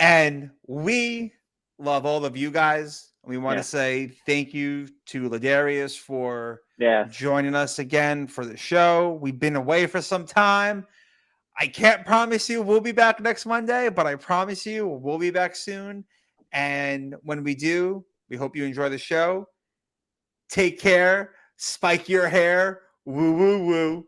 And we love all of you guys. We want to say thank you to Ladarius for joining us again for the show. We've been away for some time. I can't promise you we'll be back next Monday, but I promise you we'll be back soon. And when we do, we hope you enjoy the show. Take care. Spike your hair. Woo, woo, woo.